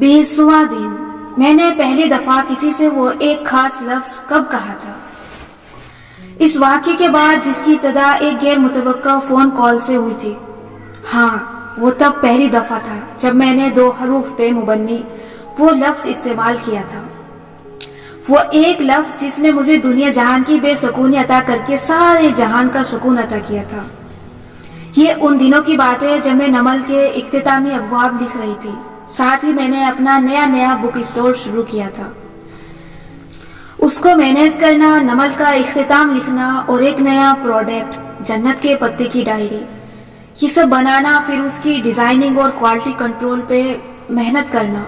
20واں دن میں نے پہلی دفعہ کسی سے وہ ایک خاص لفظ کب کہا تھا؟ اس واقعے کے بعد جس کی ابتدا ایک غیر متوقع فون کال سے ہوئی تھی۔ ہاں، وہ تب پہلی دفعہ تھا جب میں نے 2 حروف پہ مبنی وہ لفظ استعمال کیا تھا، وہ ایک لفظ جس نے مجھے دنیا جہان کی بے سکونی عطا کر کے سارے جہان کا سکون عطا کیا تھا۔ یہ ان دنوں کی بات ہے جب میں نمل کے اختتامی ابواب لکھ رہی تھی، ساتھ ہی میں نے اپنا نیا بک اسٹور شروع کیا تھا۔ اس کو مینیج کرنا، نمل کا اختتام لکھنا اور ایک نیا پروڈکٹ جنت کے پتے کی ڈائری، یہ سب بنانا، پھر اس کی ڈیزائننگ اور کوالٹی کنٹرول پہ محنت کرنا۔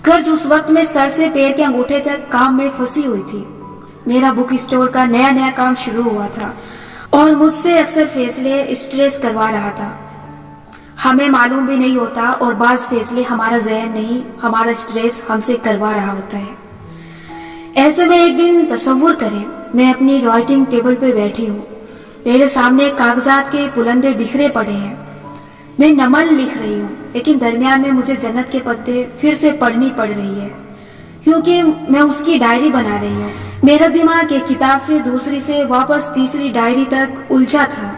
غرض اس وقت میں سر سے پیر کے انگوٹھے تک کام میں پھنسی ہوئی تھی۔ میرا بک اسٹور کا نیا کام شروع ہوا تھا اور مجھ سے اکثر فیصلے اسٹریس کروا رہا تھا۔ ہمیں معلوم بھی نہیں ہوتا اور بعض فیصلے ہمارا ذہن نہیں، ہمارا اسٹریس ہم سے کروا رہا ہوتا ہے۔ ایسے میں ایک دن تصور کریں، میں اپنی رائٹنگ ٹیبل پہ بیٹھی ہوں، میرے سامنے کاغذات کے پلندے بکھرے پڑے ہیں، میں نمل لکھ رہی ہوں، لیکن درمیان میں مجھے جنت کے پتے پھر سے پڑھنی پڑ رہی ہے کیونکہ میں اس کی ڈائری بنا رہی ہوں۔ میرا دماغ ایک کتاب سے دوسری سے واپس تیسری ڈائری تک الجھا تھا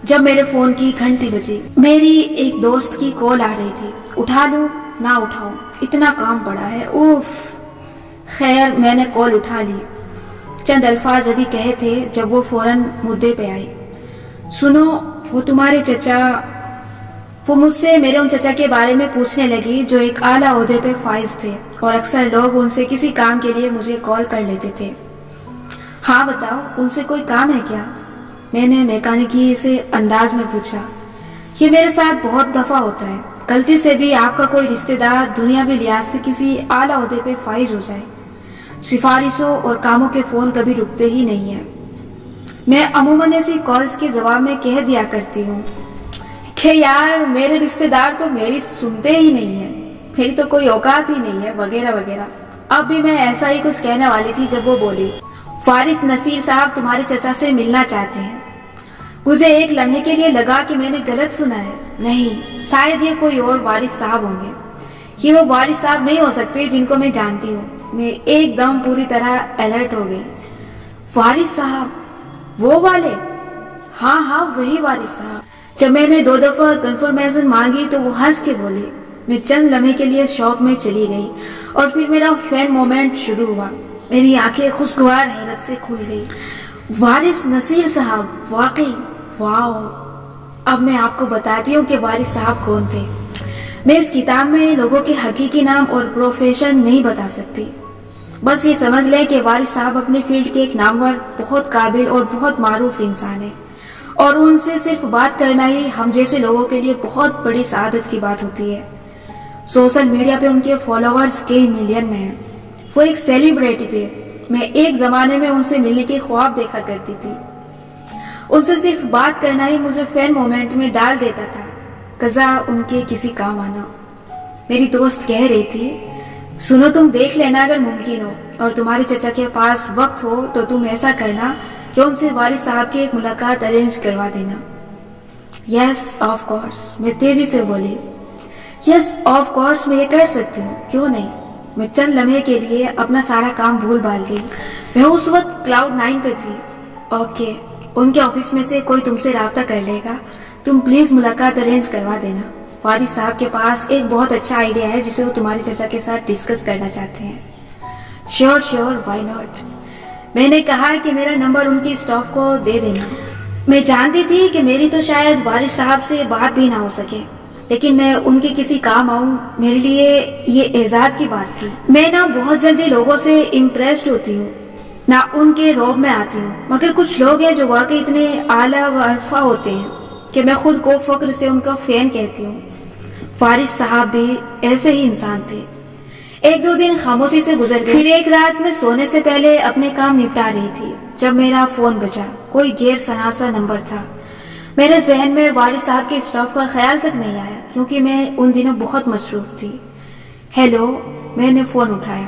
جب میرے فون کی گھنٹی بجی۔ میری ایک دوست کی کال آ رہی تھی، اٹھا لوں نہ اٹھاؤں، اتنا کام پڑا ہے، اوف۔ خیر، میں نے کال اٹھا لی۔ چند الفاظ ابھی کہے تھے جب وہ فوراً مدعے پہ آئی۔ سنو، وہ تمہارے چچا، وہ مجھ سے میرے ان چچا کے بارے میں پوچھنے لگی جو ایک اعلیٰ عہدے پہ فائز تھے اور اکثر لوگ ان سے کسی کام کے لیے مجھے کال کر لیتے تھے۔ ہاں بتاؤ، ان سے کوئی کام ہے کیا؟ میں نے میکانکی سے انداز میں پوچھا۔ یہ میرے ساتھ بہت دفعہ ہوتا ہے، غلطی سے بھی آپ کا کوئی رشتہ دار دنیاوی لحاظ سے کسی اعلیٰ عہدے پہ فائز ہو جائے، سفارشوں اور کاموں کے فون کبھی رکتے ہی نہیں ہیں۔ میں عموماً ایسی کالز کے جواب میں کہہ دیا کرتی ہوں کہ یار میرے رشتہ دار تو میری سنتے ہی نہیں ہیں، میری تو کوئی اوقات ہی نہیں ہے، وغیرہ وغیرہ۔ اب بھی میں ایسا ہی کچھ کہنے والی تھی جب وہ بولی، وارث نصیر صاحب تمہارے چچا سے ملنا چاہتے ہیں۔ مجھے ایک لمحے کے لیے لگا کہ میں نے غلط سنا ہے، نہیں، شاید یہ کوئی اور وارث صاحب ہوں گے، یہ وہ وارث صاحب نہیں ہو سکتے جن کو میں جانتی ہوں۔ میں ایک دم پوری طرح الرٹ ہو گئی۔ وارث صاحب، وہ والے؟ ہاں، وہی وارث صاحب۔ جب میں نے 2 دفعہ کنفرمیشن مانگی تو وہ ہنس کے بولے۔ میں چند لمحے کے لیے شوق میں چلی گئی اور پھر میرا فین مومنٹ شروع ہوا۔ میری آنکھیں خوشگوار حیرت سے کھل گئی۔ وارث نصیر صاحب، واقعی، واو۔ اب میں آپ کو بتاتی ہوں کہ وارث صاحب کون تھے۔ میں اس کتاب میں لوگوں کے حقیقی نام اور پروفیشن نہیں بتا سکتی، بس یہ سمجھ لیں کہ وارث صاحب اپنے فیلڈ کے ایک نامور، بہت قابل اور بہت معروف انسان ہے، اور ان سے صرف بات کرنا ہی ہم جیسے لوگوں کے لیے بہت بڑی سعادت کی بات ہوتی ہے۔ سوشل میڈیا پہ ان کے فالوورز کئی ملین میں ہیں، وہ ایک سیلیبریٹی تھے۔ میں ایک زمانے میں ان سے ملنے کے خواب دیکھا کرتی تھی، ان سے صرف بات کرنا ہی مجھے فین مومنٹ میں ڈال دیتا تھا، قضا ان کے کسی کام آنا۔ میری دوست کہہ رہی تھی، سنو، تم دیکھ لینا اگر ممکن ہو اور تمہارے چچا کے پاس وقت ہو تو تم ایسا کرنا کہ ان سے وارث صاحب کی ایک ملاقات ارینج کروا دینا۔ یس آف کورس، میں تیزی سے بولی۔ یس آف کورس، میں یہ کر سکتی ہوں، کیوں نہیں۔ میں چند لمحے کے لیے اپنا سارا کام بھول بھال گئی۔ میں اس وقت کلاؤڈ 9 پہ تھی۔ اوکے، ان کے آفس میں سے کوئی تم سے رابطہ کر لے گا، تم پلیز ملاقات ارینج کروا دینا۔ وارث صاحب کے پاس ایک بہت اچھا آئیڈیا ہے جسے وہ تمہارے چچا کے ساتھ ڈسکس کرنا چاہتے ہیں۔ Sure, why not. میں نے کہا کہ میرا نمبر ان کی اسٹاف کو دے دینا۔ میں جانتی تھی کہ میری تو شاید وارث صاحب سے بات بھی نہ ہو سکے، لیکن میں ان کے کسی کام آؤں، میرے لیے یہ اعزاز کی بات تھی۔ میں نہ بہت جلدی لوگوں سے امپریسڈ ہوتی ہوں، نہ ان کے روب میں آتی ہوں، مگر کچھ لوگ ہیں جو واقعی اتنے اعلیٰ و عرفہ ہوتے ہیں کہ میں خود کو فخر سے ان کا فین کہتی ہوں۔ وارث صاحب بھی ایسے ہی انسان تھے۔ 1-2 دن خاموشی سے گزر گئے، پھر ایک رات میں سونے سے پہلے اپنے کام نپٹا رہی تھی جب میرا فون بجا۔ کوئی غیر شناسا نمبر تھا۔ میرے ذہن میں وارث صاحب کے اسٹاف کا خیال تک نہیں آیا کیونکہ میں ان دنوں بہت مصروف تھی۔ ہیلو، میں نے فون اٹھایا۔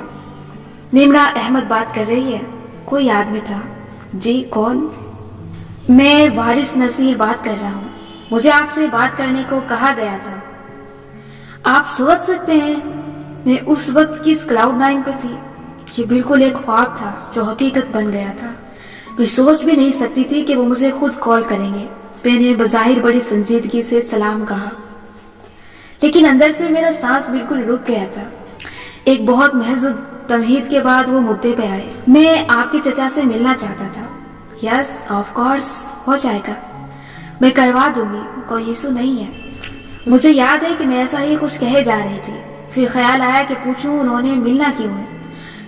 نمرا احمد بات کر رہی ہے؟ کوئی آدمی تھا۔ جی، کون؟ میں وارث نصیر بات کر رہا ہوں، مجھے آپ سے بات کرنے کو کہا گیا تھا۔ آپ سوچ سکتے ہیں میں اس وقت کس کلاؤڈ نائن پہ تھی. یہ بالکل ایک خواب تھا جو حقیقت بن گیا تھا. میں سوچ بھی نہیں سکتی تھی کہ وہ مجھے خود کال کریں گے. میں نے بظاہر بڑی سنجیدگی سے سلام کہا، لیکن اندر سے میرا سانس بالکل رک گیا تھا. ایک بہت محض تمہید کے بعد وہ مدعے پہ آئے. میں آپ کے چچا سے ملنا چاہتا تھا. یس آف کورس، ہو جائے گا، میں کروا دوں گی، کوئی ایشو نہیں ہے. مجھے یاد ہے کہ میں ایسا ہی کچھ کہے جا رہی تھی. پھر خیال آیا کہ پوچھوں انہوں نے ملنا کیوں ہے،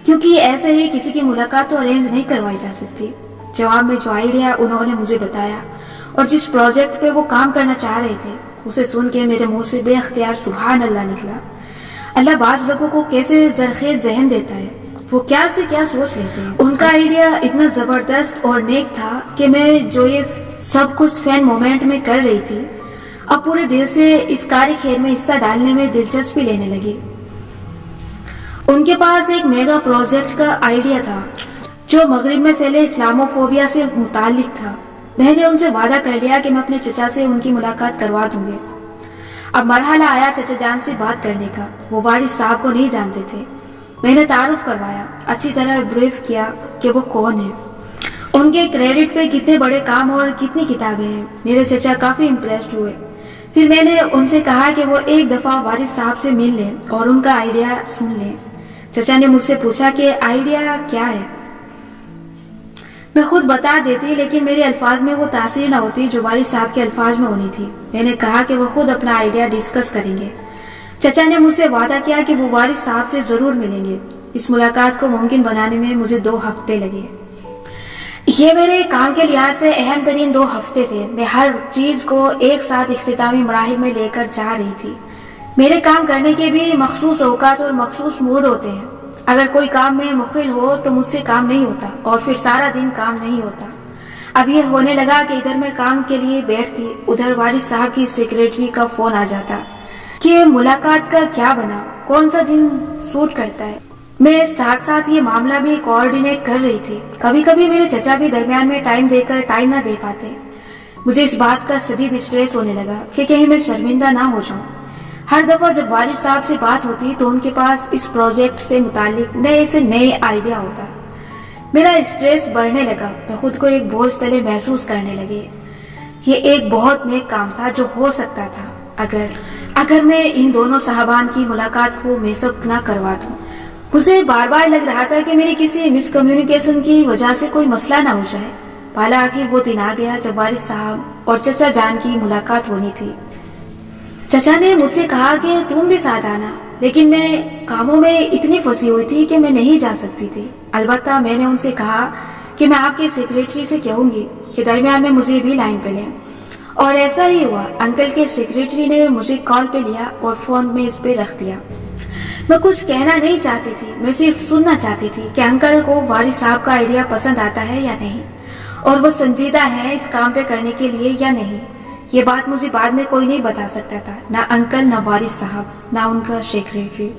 کیونکہ ایسے ہی کسی کی ملاقات تو ارینج نہیں کروائی جا سکتی. جواب میں جو آئیڈیا انہوں نے مجھے بتایا اور جس پروجیکٹ پہ وہ کام کرنا چاہ رہے تھے، اسے سن کے میرے منہ سے بے اختیار سبحان اللہ نکلا. اللہ بعض لوگوں کو کیسے زرخیز ذہن دیتا ہے، وہ کیا سے کیا سوچ لیتے ہیں. ان کا آئیڈیا اتنا زبردست اور نیک تھا کہ میں جو یہ سب کچھ فین مومنٹ میں کر رہی تھی، اب پورے دل سے اس کاری خیر میں حصہ ڈالنے میں دلچسپی لینے لگی. ان کے پاس ایک میگا پروجیکٹ کا آئیڈیا تھا جو مغرب میں پھیلے اسلاموفوبیا سے متعلق تھا. میں نے ان سے وعدہ کر لیا کہ میں اپنے چچا سے ان کی ملاقات کروا دوں گی. اب مرحلہ آیا چچا جان سے بات کرنے کا. وہ وارث صاحب کو نہیں جانتے تھے. میں نے تعارف کروایا، اچھی طرح بریف کیا کہ وہ کون ہے، ان کے کریڈٹ پہ کتنے بڑے کام اور کتنی کتابیں ہیں. میرے چچا کافی امپریسڈ ہوئے. پھر میں نے ان سے کہا کہ وہ ایک دفعہ وارث صاحب سے مل لیں اور ان کا آئیڈیا سن لیں. چچا نے مجھ سے پوچھا کہ آئیڈیا کیا ہے. میں خود بتا دیتی، لیکن میرے الفاظ میں وہ تاثیر نہ ہوتی جو وارث صاحب کے الفاظ میں ہونی تھی. میں نے کہا کہ وہ خود اپنا آئیڈیا ڈسکس کریں گے. چچا نے مجھ سے وعدہ کیا کہ وہ وارث صاحب سے ضرور ملیں گے. اس ملاقات کو ممکن بنانے میں مجھے 2 ہفتے لگے. یہ میرے کام کے لحاظ سے اہم ترین 2 ہفتے تھے. میں ہر چیز کو ایک ساتھ اختتامی مراحل میں لے کر جا رہی تھی. میرے کام کرنے کے بھی مخصوص اوقات اور مخصوص موڈ ہوتے ہیں. اگر کوئی کام میں مخل ہو تو مجھ سے کام نہیں ہوتا اور پھر سارا دن کام نہیں ہوتا. اب یہ ہونے لگا کہ ادھر میں کام کے لیے بیٹھتی، ادھر وارث صاحب کی سیکریٹری کا فون آ جاتا کہ ملاقات کا کیا بنا، کون سا دن سوٹ کرتا ہے. میں ساتھ ساتھ یہ معاملہ بھی کوآرڈینیٹ کر رہی تھی. کبھی کبھی میرے چچا بھی درمیان میں ٹائم دے کر ٹائم نہ دے پاتے. مجھے اس بات کا شدید اسٹریس ہونے لگا کہ کہیں میں شرمندہ نہ ہو جاؤں. ہر دفعہ جب والد صاحب سے بات ہوتی تو ان کے پاس اس پروجیکٹ سے متعلق نئے سے نئے آئیڈیا ہوتا. میرا اسٹریس بڑھنے لگا. میں خود کو ایک بوجھ تلے محسوس کرنے لگی. یہ ایک بہت نیک کام تھا جو ہو سکتا تھا اگر میں ان دونوں صاحبان کی ملاقات کو میسر نہ کروا دوں. مجھے بار بار لگ رہا تھا کہ میری کسی مس کمیونیکیشن کی وجہ سے کوئی مسئلہ نہ ہو جائے. بالا آخر وہ دن آ گیا جب والد صاحب اور چچا جان کی ملاقات ہونی تھی. چچا نے مجھ سے کہا کہ تم بھی ساتھ آنا، لیکن میں کاموں میں اتنی پھنسی ہوئی تھی کہ میں نہیں جا سکتی تھی. البتہ میں نے ان سے کہا کہ میں آپ کے سیکریٹری سے کہوں گی کہ درمیان میں مجھے بھی لائن پہ لیں. اور ایسا ہی ہوا. انکل کے سیکریٹری نے مجھے کال پہ لیا اور فون میں اس پہ رکھ دیا. میں کچھ کہنا نہیں چاہتی تھی، میں صرف سننا چاہتی تھی کہ انکل کو وارث صاحب کا آئیڈیا پسند آتا ہے یا نہیں، اور وہ سنجیدہ ہے اس کام پہ کرنے کے لیے یا نہیں. یہ بات مجھے بعد میں کوئی نہیں بتا سکتا تھا، نہ انکل، نہ وارث صاحب، نہ ان کا سیکریٹری.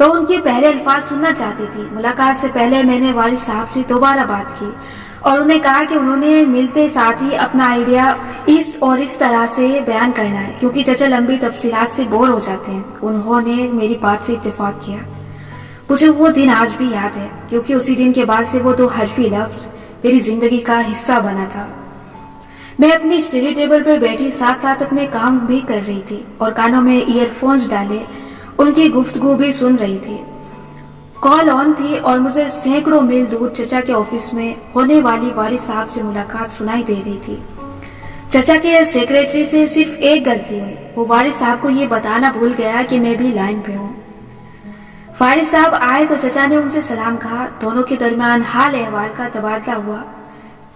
میں ان کے پہلے الفاظ سننا چاہتی تھی. ملاقات سے پہلے میں نے وارث صاحب سے دوبارہ بات کی اور انہیں کہا کہ انہوں نے ملتے ساتھ ہی اپنا آئیڈیا اس اور اس طرح سے بیان کرنا ہے، کیونکہ چچا لمبی تفصیلات سے بور ہو جاتے ہیں. انہوں نے میری بات سے اتفاق کیا. مجھے وہ دن آج بھی یاد ہے، کیونکہ اسی دن کے بعد سے وہ 2 حرفی لفظ میری زندگی کا حصہ بنا تھا. میں اپنی اسٹڈی ٹیبل پہ بیٹھی ساتھ ساتھ اپنے کام بھی کر رہی تھی اور کانوں میں ایئر فونز ڈالے ان کی گفتگو بھی سن رہی تھی. کال آن تھی اور مجھے سینکڑوں میل دور چچا کے آفس میں ہونے والی وارث صاحب سے ملاقات سنائی دے رہی تھی. چچا کے سیکریٹری سے صرف ایک غلطی ہوئی، وہ وارث صاحب کو یہ بتانا بھول گیا کہ میں بھی لائن پہ ہوں. وارث صاحب آئے تو چچا نے ان سے سلام کہا. دونوں کے درمیان حال احوال کا تبادلہ ہوا.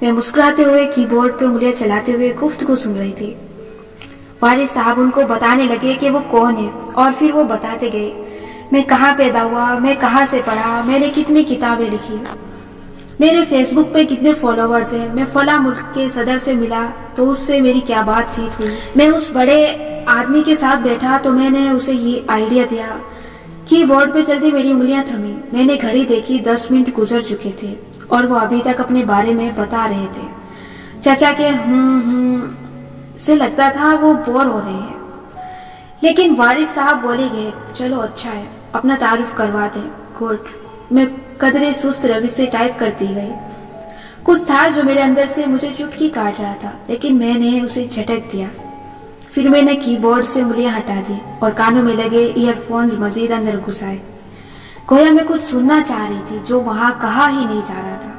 میں مسکراتے ہوئے کی بورڈ پہ انگلیاں چلاتے ہوئے گفتگو سن رہی تھی. وارث صاحب ان کو بتانے لگے کہ وہ کون ہے اور پھر وہ بتاتے گئے میں کہاں پیدا ہوا، میں کہاں سے پڑھا، میں نے کتنی کتابیں لکھی، میرے فیس بک پہ کتنے فالوورز ہیں، میں فلاں ملک کے صدر سے ملا تو اس سے میری کیا بات چیت ہوئی، میں اس بڑے آدمی کے ساتھ بیٹھا تو میں نے اسے یہ آئیڈیا دیا. کی بورڈ پہ چلتی میری انگلیاں تھمی. میں نے گھڑی دیکھی، 10 منٹ گزر چکے تھے اور وہ ابھی تک اپنے بارے میں بتا رہے تھے. چچا کے سے لگتا تھا وہ بور ہو رہے ہیں. لیکن والد صاحب بولے گئے چلو اچھا ہے اپنا تعارف کروا دیں. گڈ. میں قدرے سست روی سے ٹائپ کرتی گئی. کچھ تھا جو میرے اندر سے مجھے چٹکی کاٹ رہا تھا لیکن میں نے اسے جھٹک دیا. پھر میں نے کی بورڈ سے انگلیاں ہٹا دی اور کانوں میں لگے ایئر فونز مزید اندر گھسائے. گویا میں کچھ سننا چاہ رہی تھی جو وہاں کہا ہی نہیں جا رہا تھا.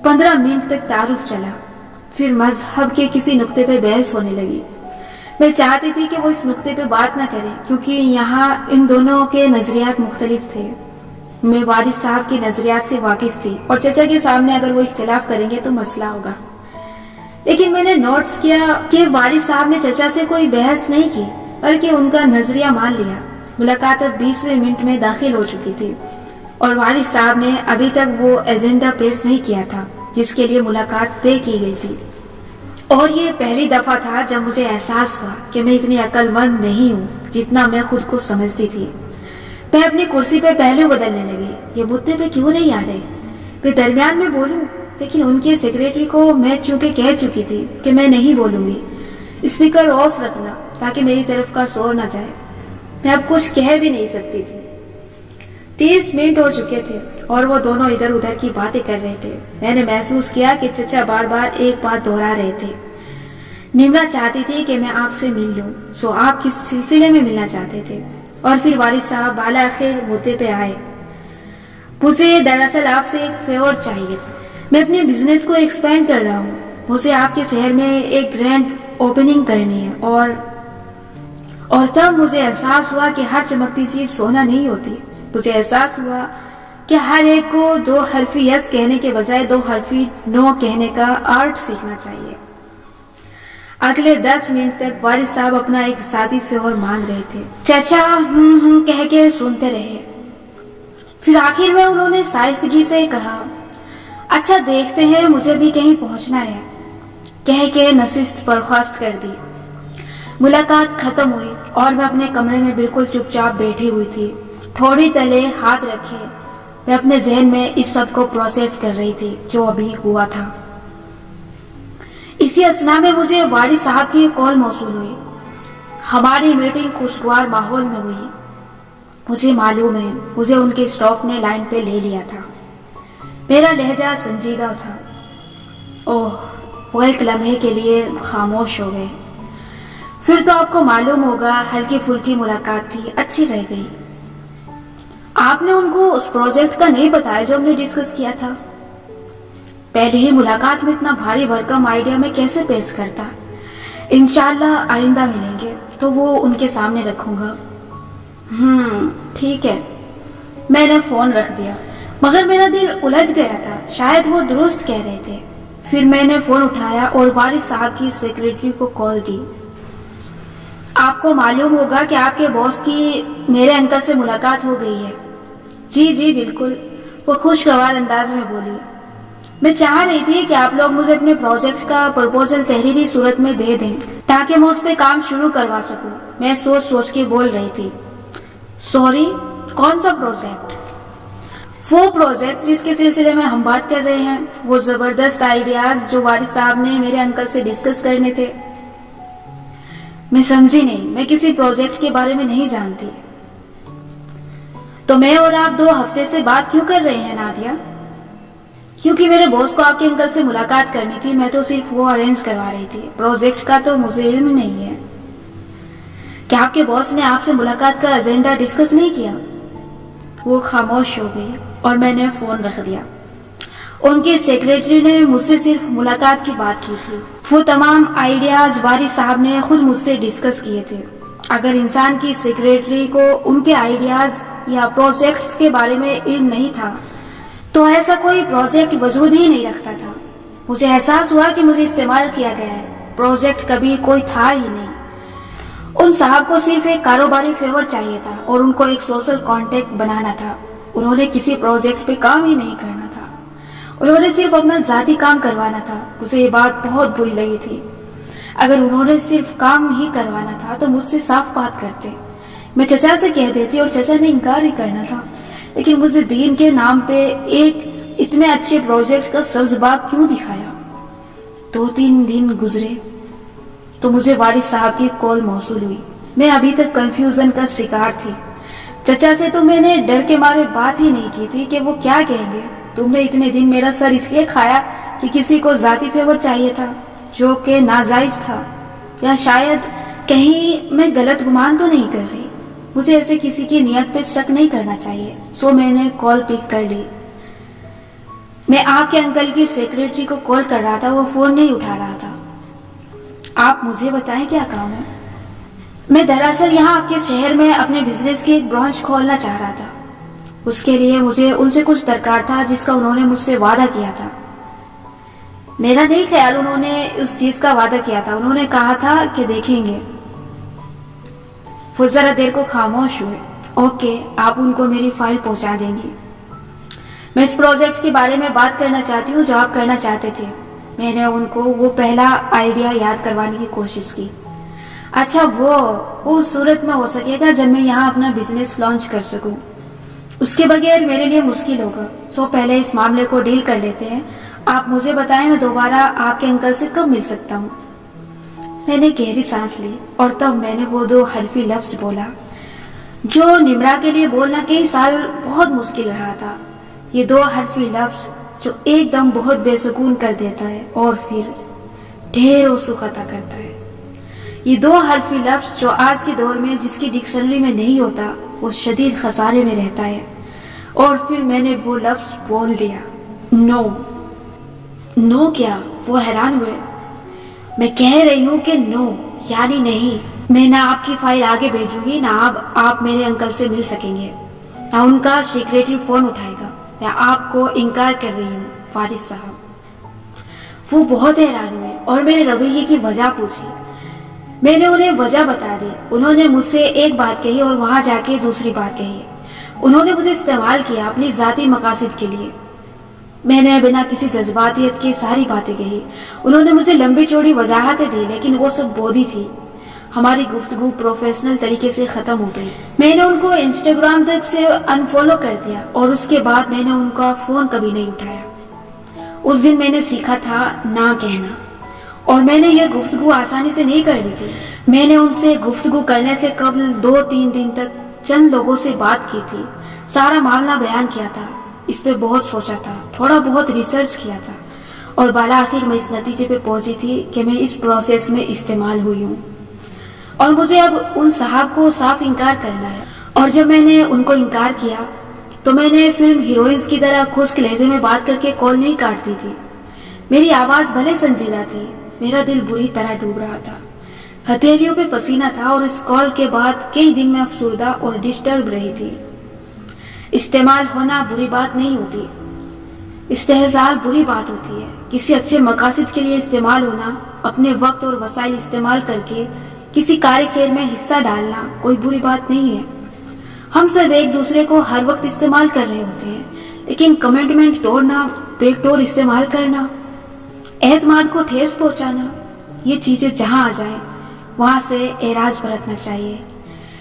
15 منٹ تک تعارف چلا. پھر مذہب کے کسی نقطے پہ بحث ہونے لگی. میں چاہتی تھی کہ وہ اس نقطے پہ بات نہ کریں کیونکہ یہاں ان دونوں کے نظریات مختلف تھے. میں والد صاحب کے نظریات سے واقف تھی اور چچا کے سامنے اگر وہ اختلاف کریں گے تو مسئلہ ہوگا. لیکن میں نے نوٹس کیا کہ والد صاحب نے چچا سے کوئی بحث نہیں کی بلکہ ان کا نظریہ مان لیا. ملاقات اب 20ویں منٹ میں داخل ہو چکی تھی اور والد صاحب نے ابھی تک وہ ایجنڈا پیش نہیں کیا تھا جس کے لیے ملاقات طے کی گئی تھی. اور یہ پہلی دفعہ تھا جب مجھے احساس ہوا کہ میں اتنی عقل مند نہیں ہوں جتنا میں خود کو سمجھتی تھی. میں اپنی کرسی پہ پہلو بدلنے لگی. یہ مدعے پہ کیوں نہیں آ رہے؟ میں درمیان میں بولوں لیکن ان کے سیکریٹری کو میں چونکہ کہہ چکی تھی کہ میں نہیں بولوں گی. اسپیکر آف رکھنا تاکہ میری طرف کا شور نہ جائے. میں اب کچھ کہہ بھی نہیں سکتی تھی. 30 منٹ ہو چکے تھے اور وہ دونوں ادھر ادھر کی باتیں کر رہے تھے. میں نے محسوس کیا کہ چچا بار بار ایک بات دہرا رہے تھے. نمرا چاہتی تھی کہ میں آپ سے مل لوں سو آپ کس سلسلے میں ملنا چاہتے تھے. اور پھر والد صاحب بالآخر مدعے پہ آئے. مجھے دراصل آپ سے ایک فیور چاہیے تھا. میں اپنے بزنس کو ایکسپینڈ کر رہا ہوں. مجھے آپ کے شہر میں ایک گرینڈ اوپننگ کرنی ہے اور تب مجھے احساس ہوا کہ ہر چمکتی چیز سونا نہیں ہوتی. مجھے احساس ہوا کہ ہر ایک کو 2 حرفی یس کہنے کے بجائے 2 حرفی نو کہنے کا آرٹ سیکھنا چاہیے. اگلے 10 منٹ تک والد صاحب اپنا ایک ذاتی فیور مان رہے تھے. چچا کہہ کے سنتے رہے. پھر آخر میں انہوں نے شائستگی سے کہا اچھا دیکھتے ہیں مجھے بھی کہیں پہنچنا ہے کہہ کے نشست برخاست کر دی. ملاقات ختم ہوئی اور میں اپنے کمرے میں بالکل چپ چاپ بیٹھی ہوئی تھی. ٹھوڑی تلے ہاتھ رکھے میں اپنے ذہن میں اس سب کو پروسیس کر رہی تھی جو ابھی ہوا تھا. اسی اثنا میں مجھے والد صاحب کی کال موصول ہوئی. ہماری میٹنگ خوشگوار ماحول میں ہوئی. مجھے معلوم ہے مجھے ان کے اسٹاف نے لائن پہ لے لیا تھا. میرا لہجہ سنجیدہ تھا. اوہ وہ ایک لمحے کے لیے خاموش ہو گئے. پھر تو آپ کو معلوم ہوگا ہلکی پھلکی ملاقات تھی اچھی رہ گئی. آپ نے ان کو اس پروجیکٹ کا نہیں بتایا جو ہم نے ڈسکس کیا تھا؟ پہلے ہی ملاقات میں اتنا بھاری بھرکم آئیڈیا میں کیسے پیش کرتا؟ انشاءاللہ آئندہ ملیں گے تو وہ ان کے سامنے رکھوں گا. ٹھیک ہے. میں نے فون رکھ دیا مگر میرا دل الجھ گیا تھا. شاید وہ درست کہہ رہے تھے. پھر میں نے فون اٹھایا اور والد صاحب کی سیکریٹری کو کال کی. آپ کو معلوم ہوگا کہ آپ کے باس کی میرے انکل سے ملاقات ہو گئی ہے. جی بالکل. وہ خوشگوار انداز میں بولی. میں چاہ رہی تھی کہ آپ لوگ مجھے اپنے پروجیکٹ کا پرپوزل تحریری صورت میں دے دیں تاکہ میں اس پہ کام شروع کروا سکوں. میں سوچ کے بول رہی تھی. سوری کون سا پروجیکٹ؟ وہ پروجیکٹ جس کے سلسلے میں ہم بات کر رہے ہیں. وہ زبردست آئیڈیاز جو والد صاحب نے میرے انکل سے ڈسکس کرنے تھے. میں سمجھی نہیں. میں کسی پروجیکٹ کے بارے میں نہیں جانتی. تو میں اور آپ 2 ہفتے سے بات کیوں کر رہے ہیں نادیہ؟ کیونکہ میرے باس کو آپ کے انکل سے ملاقات کرنی تھی. میں تو صرف وہ ارینج کروا رہی تھی. پروجیکٹ کا تو مجھے علم نہیں ہے. کیا آپ کے باس نے آپ سے ملاقات کا ایجنڈا ڈسکس نہیں کیا؟ وہ خاموش ہو گئی اور میں نے فون رکھ دیا. ان کی سیکریٹری نے مجھ سے صرف ملاقات کی بات کی تھی. وہ تمام آئیڈیاز والد صاحب نے خود مجھ سے ڈسکس کیے تھے. اگر انسان کی سیکریٹری کو ان کے آئیڈیاز یا پروجیکٹس کے بارے میں علم نہیں تھا تو ایسا کوئی پروجیکٹ وجود ہی نہیں رکھتا تھا. مجھے احساس ہوا کہ مجھے استعمال کیا گیا ہے. پروجیکٹ کبھی کوئی تھا ہی نہیں. ان صاحب کو صرف ایک کاروباری فیور چاہیے تھا اور ان کو ایک سوشل کانٹیکٹ بنانا تھا. انہوں نے کسی پروجیکٹ پہ کام ہی نہیں کرنا تھا. انہوں نے صرف اپنا ذاتی کام کروانا تھا. مجھے یہ بات بہت بری لگی تھی. اگر انہوں نے صرف کام ہی کروانا تھا تو مجھ سے صاف بات کرتے. میں چچا سے کہہ دیتی اور چچا نے انکار ہی کرنا تھا. لیکن مجھے دین کے نام پہ ایک اتنے اچھے پروجیکٹ کا سبز باغ کیوں دکھایا؟ 2-3 دن گزرے تو مجھے والد صاحب کی کال موصول ہوئی. میں ابھی تک کنفیوژن کا شکار تھی. چچا سے تو میں نے ڈر کے مارے بات ہی نہیں کی تھی کہ وہ کیا کہیں گے. تم نے اتنے دن میرا سر اس لیے کھایا کہ کسی کو ذاتی فیور چاہیے تھا جو کہ ناجائز تھا, یا شاید کہیں میں غلط گمان تو نہیں کر رہی. مجھے ایسے کسی کی نیت پہ شک نہیں کرنا چاہیے. سو میں نے کال پک کر لی. میں آپ کے انکل کی سیکریٹری کو کال کر رہا تھا, وہ فون نہیں اٹھا رہا تھا. آپ مجھے بتائیں کیا کام ہے؟ میں دراصل یہاں آپ کے شہر میں اپنے بزنس کی ایک برانچ کھولنا چاہ رہا تھا. اس کے لیے مجھے ان سے کچھ درکار تھا جس کا انہوں نے مجھ سے وعدہ کیا تھا. میرا نہیں خیال انہوں نے اس چیز کا وعدہ کیا تھا. انہوں نے کہا تھا کہ دیکھیں گے. وہ ذرا دیر کو خاموش ہوئے. اوکے, آپ ان کو میری فائل پہنچا دیں گی. میں اس پروجیکٹ کے بارے میں بات کرنا چاہتی ہوں جو آپ کرنا چاہتے تھے. میں نے ان کو وہ پہلا آئیڈیا یاد کروانے کی کوشش کی. اچھا, وہ اس صورت میں ہو سکے گا جب میں یہاں اپنا بزنس لانچ کر سکوں. اس کے بغیر میرے لیے مشکل ہوگا. سو پہلے اس معاملے کو ڈیل کر لیتے ہیں. آپ مجھے بتائیں میں دوبارہ آپ کے انکل سے کب مل سکتا ہوں؟ میں نے گہری سانس لی اور تب میں نے وہ 2 حرفی لفظ بولا جو نمرا کے لیے بولنا کئی سال بہت مشکل رہا تھا. یہ 2 حرفی لفظ جو ایک دم بہت بے سکون کر دیتا ہے اور پھر ڈھیروں سکھ عطا کرتا ہے. یہ 2 حرفی لفظ جو آج کے دور میں جس کی ڈکشنری میں نہیں ہوتا وہ شدید خسارے میں رہتا ہے. اور پھر میں نے وہ لفظ بول دیا, نو. نو کیا؟ وہ حیران ہوئے. میں کہہ رہی ہوں کہ نو یعنی نہیں. میں نہ آپ کی فائل آگے بھیجوں گی, نہ آپ میرے انکل سے مل سکیں گے, نہ ان کا سیکریٹری فون اٹھائے گا. میں آپ کو انکار کر رہی ہوں فارس صاحب. وہ بہت حیران ہوئے اور میرے رویے کی وجہ پوچھی. میں نے انہیں وجہ بتا دی. انہوں نے مجھ سے ایک بات کہی اور وہاں جا کے دوسری بات کہی. انہوں نے مجھے استعمال کیا اپنی ذاتی مقاصد کے لیے. میں نے بنا کسی جذباتیت کے ساری باتیں کہی. انہوں نے مجھے لمبی چوڑی وضاحتیں دی لیکن وہ سب بودھی تھی. ہماری گفتگو پروفیشنل طریقے سے ختم ہو گئی. میں نے ان کو انسٹاگرام تک سے انفالو کر دیا اور اس کے بعد میں نے ان کا فون کبھی نہیں اٹھایا. اس دن میں نے سیکھا تھا نہ کہنا, اور میں نے یہ گفتگو آسانی سے نہیں کر لی تھی. میں نے ان سے گفتگو کرنے سے قبل 2-3 دن تک چند لوگوں سے بات کی تھی. سارا معاملہ بیان کیا تھا. اس پہ بہت سوچا تھا, تھوڑا بہت ریسرچ کیا تھا, اور بالآخر میں اس نتیجے پہ پہنچی تھی کہ میں اس پروسیس میں استعمال ہوئی ہوں اور مجھے اب ان صاحب کو صاف انکار کرنا ہے. اور جب میں نے ان کو انکار کیا تو میں نے فلم ہیروئنز کی طرح خشک لہجے میں بات کر کے کال نہیں کاٹتی تھی. میری آواز بھلے سنجیدہ تھی, میرا دل بری طرح ڈوب رہا تھا. ہتھیلیوں پہ پسینہ تھا اور اس کال کے بعد کئی دن میں افسردہ اور ڈسٹرب رہی تھی. استعمال ہونا بری بات نہیں ہوتی, استحصال بری بات ہوتی ہے. کسی اچھے مقاصد کے لیے استعمال ہونا, اپنے وقت اور وسائل استعمال کر کے کسی کار کھیل میں حصہ ڈالنا کوئی بری بات نہیں ہے. ہم سب ایک دوسرے کو ہر وقت استعمال کر رہے ہوتے ہیں, لیکن کمٹمنٹ توڑنا, بیک ڈور استعمال کرنا, اعتماد کو ٹھیس پہنچانا, یہ چیزیں جہاں آ جائیں وہاں سے اعراض برتنا چاہیے.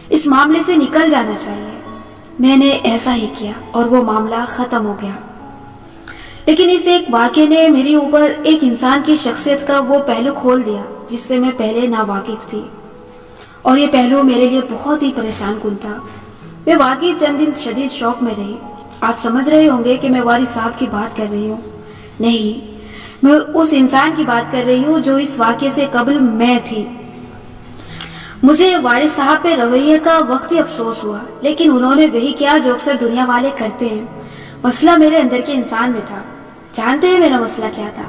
اس معاملے سے نکل جانا چاہیے. میں نے ایسا ہی کیا اور وہ معاملہ ختم ہو گیا. لیکن اس ایک واقعے نے میرے اوپر ایک انسان کی شخصیت کا وہ پہلو کھول دیا جس سے میں پہلے ناواقف تھی, اور یہ پہلو میرے لیے بہت ہی پریشان کن تھا. میں واقعی چند دن شدید شوق میں رہی. آپ سمجھ رہے ہوں گے کہ میں والد صاحب کی بات کر رہی ہوں. نہیں, میں اس انسان کی بات کر رہی ہوں جو اس واقعے سے قبل میں تھی. مجھے والد صاحب پہ رویے کا وقتی افسوس ہوا, لیکن انہوں نے وہی کیا جو اکثر دنیا والے کرتے ہیں. مسئلہ میرے اندر کے انسان میں تھا. جانتے ہیں میرا مسئلہ کیا تھا؟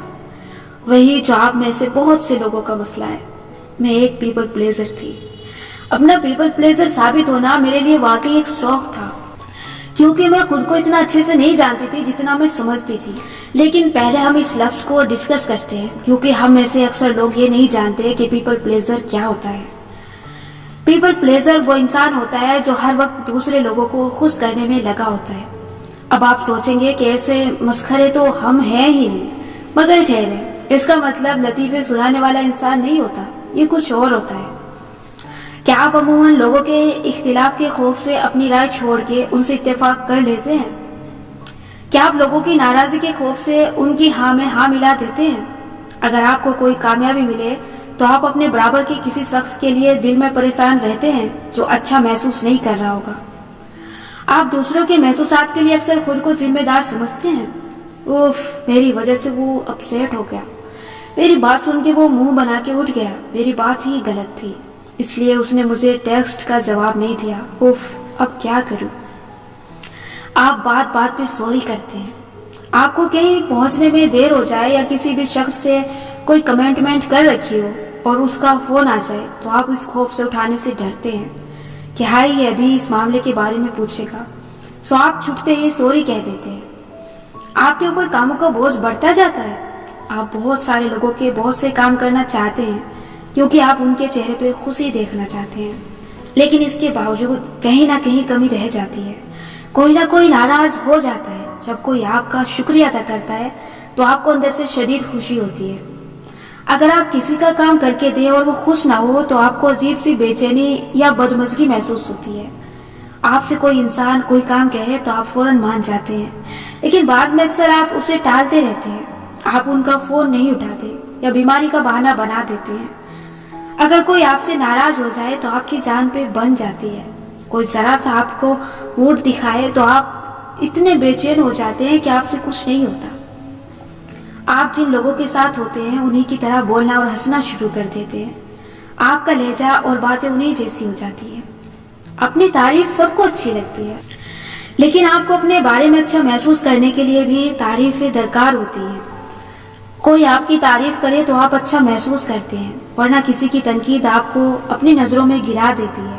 وہی جو آپ میں سے بہت سے لوگوں کا مسئلہ ہے. میں ایک پیپل پلیزر تھی. اپنا پیپل پلیزر ثابت ہونا میرے لیے واقعی ایک شوق تھا, کیونکہ میں خود کو اتنا اچھے سے نہیں جانتی تھی جتنا میں سمجھتی تھی. لیکن پہلے ہم اس لفظ کو ڈسکس کرتے ہیں, کیونکہ ہم میں سے اکثر لوگ یہ نہیں جانتے کہ پیپل پلیزر کیا ہوتا ہے. پیپل پلیزر وہ انسان ہوتا ہے جو ہر وقت دوسرے لوگوں کو خوش کرنے میں لگا ہوتا ہے. اب آپ سوچیں گے کہ ایسے مسخرے تو ہم ہیں ہی نہیں, مگر ٹھہرے, اس کا مطلب لطیفے سنانے والا انسان نہیں ہوتا, یہ کچھ اور ہوتا ہے. کیا آپ عموماً لوگوں کے اختلاف کے خوف سے اپنی رائے چھوڑ کے ان سے اتفاق کر لیتے ہیں؟ کیا آپ لوگوں کی ناراضی کے خوف سے ان کی ہاں میں ہاں ملا دیتے ہیں؟ اگر آپ کو کوئی کامیابی ملے تو آپ اپنے برابر کے کسی شخص کے لیے دل میں پریشان رہتے ہیں جو اچھا محسوس نہیں کر رہا ہوگا. آپ دوسروں کے محسوسات کے لیے اکثر خود کو ذمہ دار سمجھتے ہیں. میری وجہ سے وہ اپسیٹ ہو گیا, میری بات سن کے وہ منہ بنا کے اٹھ گیا, میری بات ہی غلط تھی, اس لیے اس نے مجھے ٹیکسٹ کا جواب نہیں دیا, اب کیا کروں. آپ بات بات پہ سوری کرتے ہیں. آپ کو کہیں پہنچنے میں دیر ہو جائے یا کسی بھی شخص سے کوئی کمنٹمنٹ کر رکھی ہو اور اس کا فون آ جائے تو آپ اس خوف سے اٹھانے سے ڈرتے ہیں کہ ہائی یہ ابھی اس معاملے کے بارے میں پوچھے گا, سو آپ چھٹتے ہی سوری کہہ دیتے ہیں. آپ کے اوپر کاموں کا بوجھ بڑھتا جاتا ہے. آپ بہت سارے لوگوں کے بہت سے کام کرنا چاہتے ہیں کیونکہ آپ ان کے چہرے پہ خوشی دیکھنا چاہتے ہیں, لیکن اس کے باوجود کہیں نہ کہیں کمی رہ جاتی ہے. کوئی نہ کوئی ناراض ہو جاتا ہے. جب کوئی آپ کا شکریہ ادا کرتا ہے تو آپ کو اندر سے شدید خوشی ہوتی ہے. اگر آپ کسی کا کام کر کے دیں اور وہ خوش نہ ہو تو آپ کو عجیب سی بے چینی یا بدمزگی محسوس ہوتی ہے. آپ سے کوئی انسان کوئی کام کہے تو آپ فوراً مان جاتے ہیں, لیکن بعد میں اکثر آپ اسے ٹالتے رہتے ہیں. آپ ان کا فون نہیں اٹھاتے یا بیماری کا بہانہ بنا دیتے ہیں. اگر کوئی آپ سے ناراض ہو جائے تو آپ کی جان پہ بن جاتی ہے. کوئی ذرا سا آپ کو موڈ دکھائے تو آپ اتنے بے چین ہو جاتے ہیں کہ آپ سے کچھ نہیں ہوتا. آپ جن لوگوں کے ساتھ ہوتے ہیں انہی کی طرح بولنا اور ہنسنا شروع کر دیتے ہیں. آپ کا لہجہ اور باتیں انہی جیسی ہو جاتی ہیں. اپنی تعریف سب کو اچھی لگتی ہے, لیکن آپ کو اپنے بارے میں اچھا محسوس کرنے کے لیے بھی تعریفیں درکار ہوتی ہیں. کوئی آپ کی تعریف کرے تو آپ اچھا محسوس کرتے ہیں, ورنہ کسی کی تنقید آپ کو اپنی نظروں میں گرا دیتی ہے.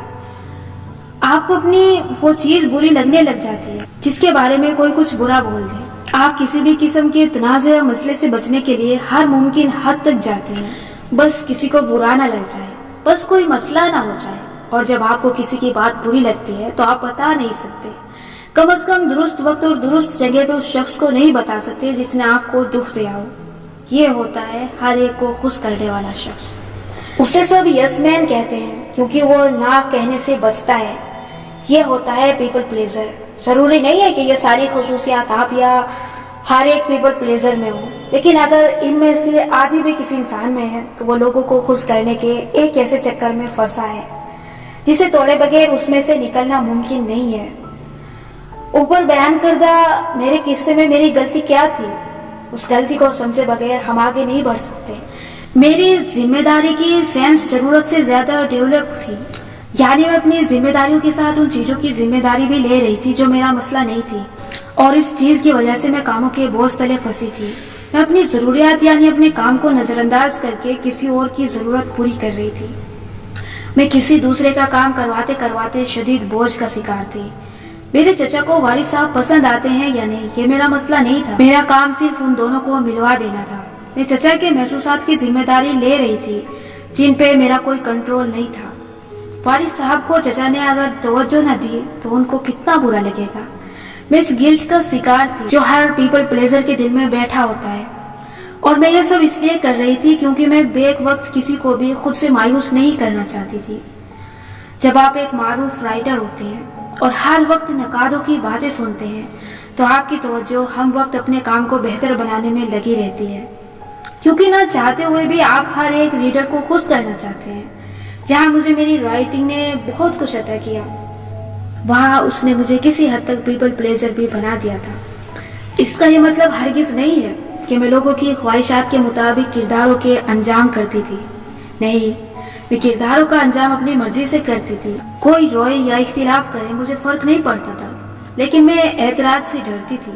آپ کو اپنی وہ چیز بری لگنے لگ جاتی ہے جس کے بارے میں کوئی کچھ برا بول دے. آپ کسی بھی قسم کے تنازع یا مسئلے سے بچنے کے لیے ہر ممکن حد تک جاتے ہیں, بس کسی کو برا نہ لگ جائے, بس کوئی مسئلہ نہ ہو جائے. اور جب آپ کو کسی کی بات بری لگتی ہے تو آپ بتا نہیں سکتے, کم از کم درست وقت اور درست جگہ پہ اس شخص کو نہیں بتا سکتے جس نے آپ کو دکھ دیا ہو. یہ ہوتا ہے ہر ایک کو خوش کرنے والا شخص. اسے سب یس مین کہتے ہیں کیونکہ وہ نہ کہنے سے بچتا ہے. یہ ہوتا ہے پیپل پلیزر. ضروری نہیں ہے کہ یہ ساری خصوصیات آپ یا ہر ایک پیپل پلیزر میں ہوں, لیکن اگر ان میں سے آدھی بھی کسی انسان میں ہے تو وہ لوگوں کو خوش کرنے کے ایک ایسے چکر میں پھنسا ہے جسے توڑے بغیر اس میں سے نکلنا ممکن نہیں ہے. اوپر بیان کردہ میرے قصے میں میری غلطی کیا تھی, اس غلطی کو سمجھے بغیر ہم آگے نہیں بڑھ سکتے. میری ذمہ داری کی سینس ضرورت سے زیادہ ڈیولپ تھی, یعنی میں اپنی ذمہ داریوں کے ساتھ ان چیزوں کی ذمہ داری بھی لے رہی تھی جو میرا مسئلہ نہیں تھی, اور اس چیز کی وجہ سے میں کاموں کے بوجھ تلے پھنسی تھی. میں اپنی ضروریات یعنی اپنے کام کو نظر انداز کر کے کسی اور کی ضرورت پوری کر رہی تھی. میں کسی دوسرے کا کام کرواتے کرواتے شدید بوجھ کا شکار تھی. میرے چچا کو والد صاحب پسند آتے ہیں یا نہیں یہ میرا مسئلہ نہیں تھا. میرا کام صرف ان دونوں کو ملوا دینا تھا. میں چچا کے محسوسات کی ذمہ داری لے رہی تھی جن پہ میرا کوئی کنٹرول نہیں تھا. والد صاحب کو چچا نے اگر توجہ نہ دی تو ان کو کتنا برا لگے گا. میں اس گلٹ کا شکار تھی جو ہر پیپل پلیزر کے دل میں بیٹھا ہوتا ہے, اور میں یہ سب اس لیے کر رہی تھی کیونکہ میں بیک وقت کسی کو بھی خود سے مایوس نہیں کرنا چاہتی تھی. جب آپ ایک معروف رائٹر ہوتے ہیں اور ہر وقت نقادوں کی باتیں سنتے ہیں تو آپ کی توجہ ہم وقت اپنے کام کو بہتر بنانے میں لگی رہتی ہے, کیونکہ نہ چاہتے ہوئے بھی آپ ہر ایک ریڈر کو خوش کرنا چاہتے ہیں. جہاں مجھے میری رائٹنگ نے بہت کچھ عطا کیا وہاں اس نے مجھے کسی حد تک پیپل پلیزر بھی بنا دیا تھا. اس کا یہ مطلب ہرگز نہیں ہے کہ میں لوگوں کی خواہشات کے مطابق کرداروں کے انجام کرتی تھی. نہیں, میں کرداروں کا انجام اپنی مرضی سے کرتی تھی. کوئی روئے یا اختلاف کرے مجھے فرق نہیں پڑتا تھا, لیکن میں اعتراض سے ڈرتی تھی.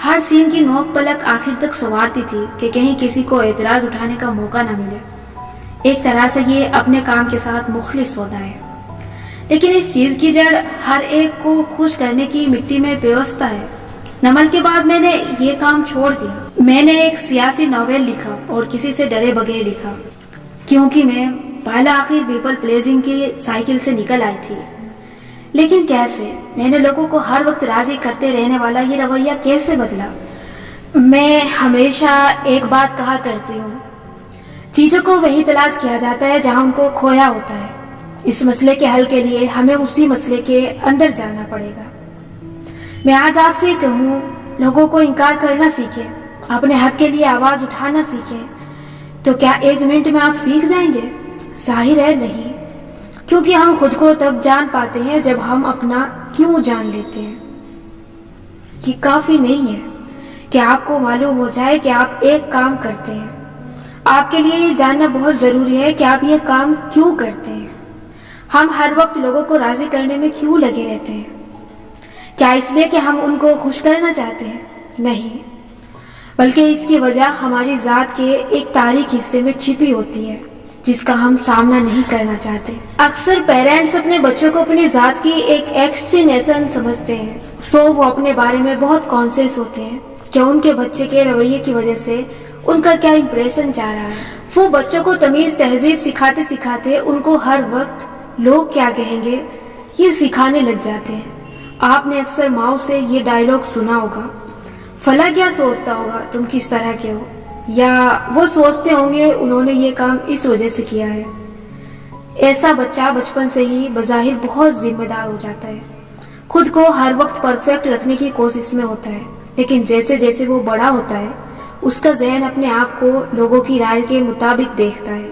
ہر سین کی نوک پلک آخر تک سنوارتی تھی کہ کہیں کسی کو اعتراض اٹھانے کا موقع نہ ملے. ایک طرح سے یہ اپنے کام کے ساتھ مخلص ہونا ہے, لیکن اس چیز کی جڑ ہر ایک کو خوش کرنے کی مٹی میں پیوستہ ہے. نمل کے بعد میں نے یہ کام چھوڑ دیا. میں نے ایک سیاسی ناول لکھا اور کسی سے ڈرے بغیر لکھا, کیونکہ میں پہلا آخر پیپل پلیزنگ کی سائیکل سے نکل آئی تھی. لیکن کیسے میں نے لوگوں کو ہر وقت راضی کرتے رہنے والا یہ رویہ کیسے بدلا؟ میں ہمیشہ ایک بات کہا کرتی ہوں, چیزوں کو وہی تلاش کیا جاتا ہے جہاں ان کو کھویا ہوتا ہے. اس مسئلے کے حل کے لیے ہمیں اسی مسئلے کے اندر جانا پڑے گا. میں آج آپ سے کہوں, لوگوں کو انکار کرنا سیکھیں, اپنے حق کے لیے آواز اٹھانا سیکھیں, تو کیا 1 منٹ میں آپ سیکھ جائیں گے؟ ظاہر ہے نہیں، کیونکہ ہم خود کو تب جان پاتے ہیں جب ہم اپنا کیوں جان لیتے ہیں۔ یہ کافی نہیں ہے کہ آپ کو معلوم ہو جائے کہ آپ ایک کام کرتے ہیں، آپ کے لیے یہ جاننا بہت ضروری ہے کہ آپ یہ کام کیوں کرتے ہیں۔ ہم ہر وقت لوگوں کو راضی کرنے میں کیوں لگے رہتے ہیں؟ کیا اس لیے کہ ہم ان کو خوش کرنا چاہتے ہیں؟ نہیں، بلکہ اس کی وجہ ہماری ذات کے ایک تاریک حصے میں چھپی ہوتی ہے جس کا ہم سامنا نہیں کرنا چاہتے۔ اکثر پیرنٹس اپنے بچوں کو اپنی ذات کی ایک ایکسٹینیشن سمجھتے ہیں، وہ اپنے بارے میں بہت کانشیس ہوتے ہیں کہ ان کے بچے کے رویے کی وجہ سے ان کا کیا امپریشن جا رہا ہے۔ وہ بچوں کو تمیز تہذیب سکھاتے سکھاتے ان کو ہر وقت لوگ کیا کہیں گے یہ سکھانے لگ جاتے ہیں۔ آپ نے اکثر ماؤں سے یہ ڈائلاگ سنا ہوگا، فلاں کیا سوچتا ہوگا تم کس طرح کے ہو، یا وہ سوچتے ہوں گے انہوں نے یہ کام اس وجہ سے کیا ہے۔ ایسا بچہ بچپن سے ہی بظاہر بہت ذمہ دار ہو جاتا ہے، خود کو ہر وقت پرفیکٹ رکھنے کی کوشش میں ہوتا ہے، لیکن جیسے جیسے وہ بڑا ہوتا ہے اس کا ذہن اپنے آپ کو لوگوں کی رائے کے مطابق دیکھتا ہے۔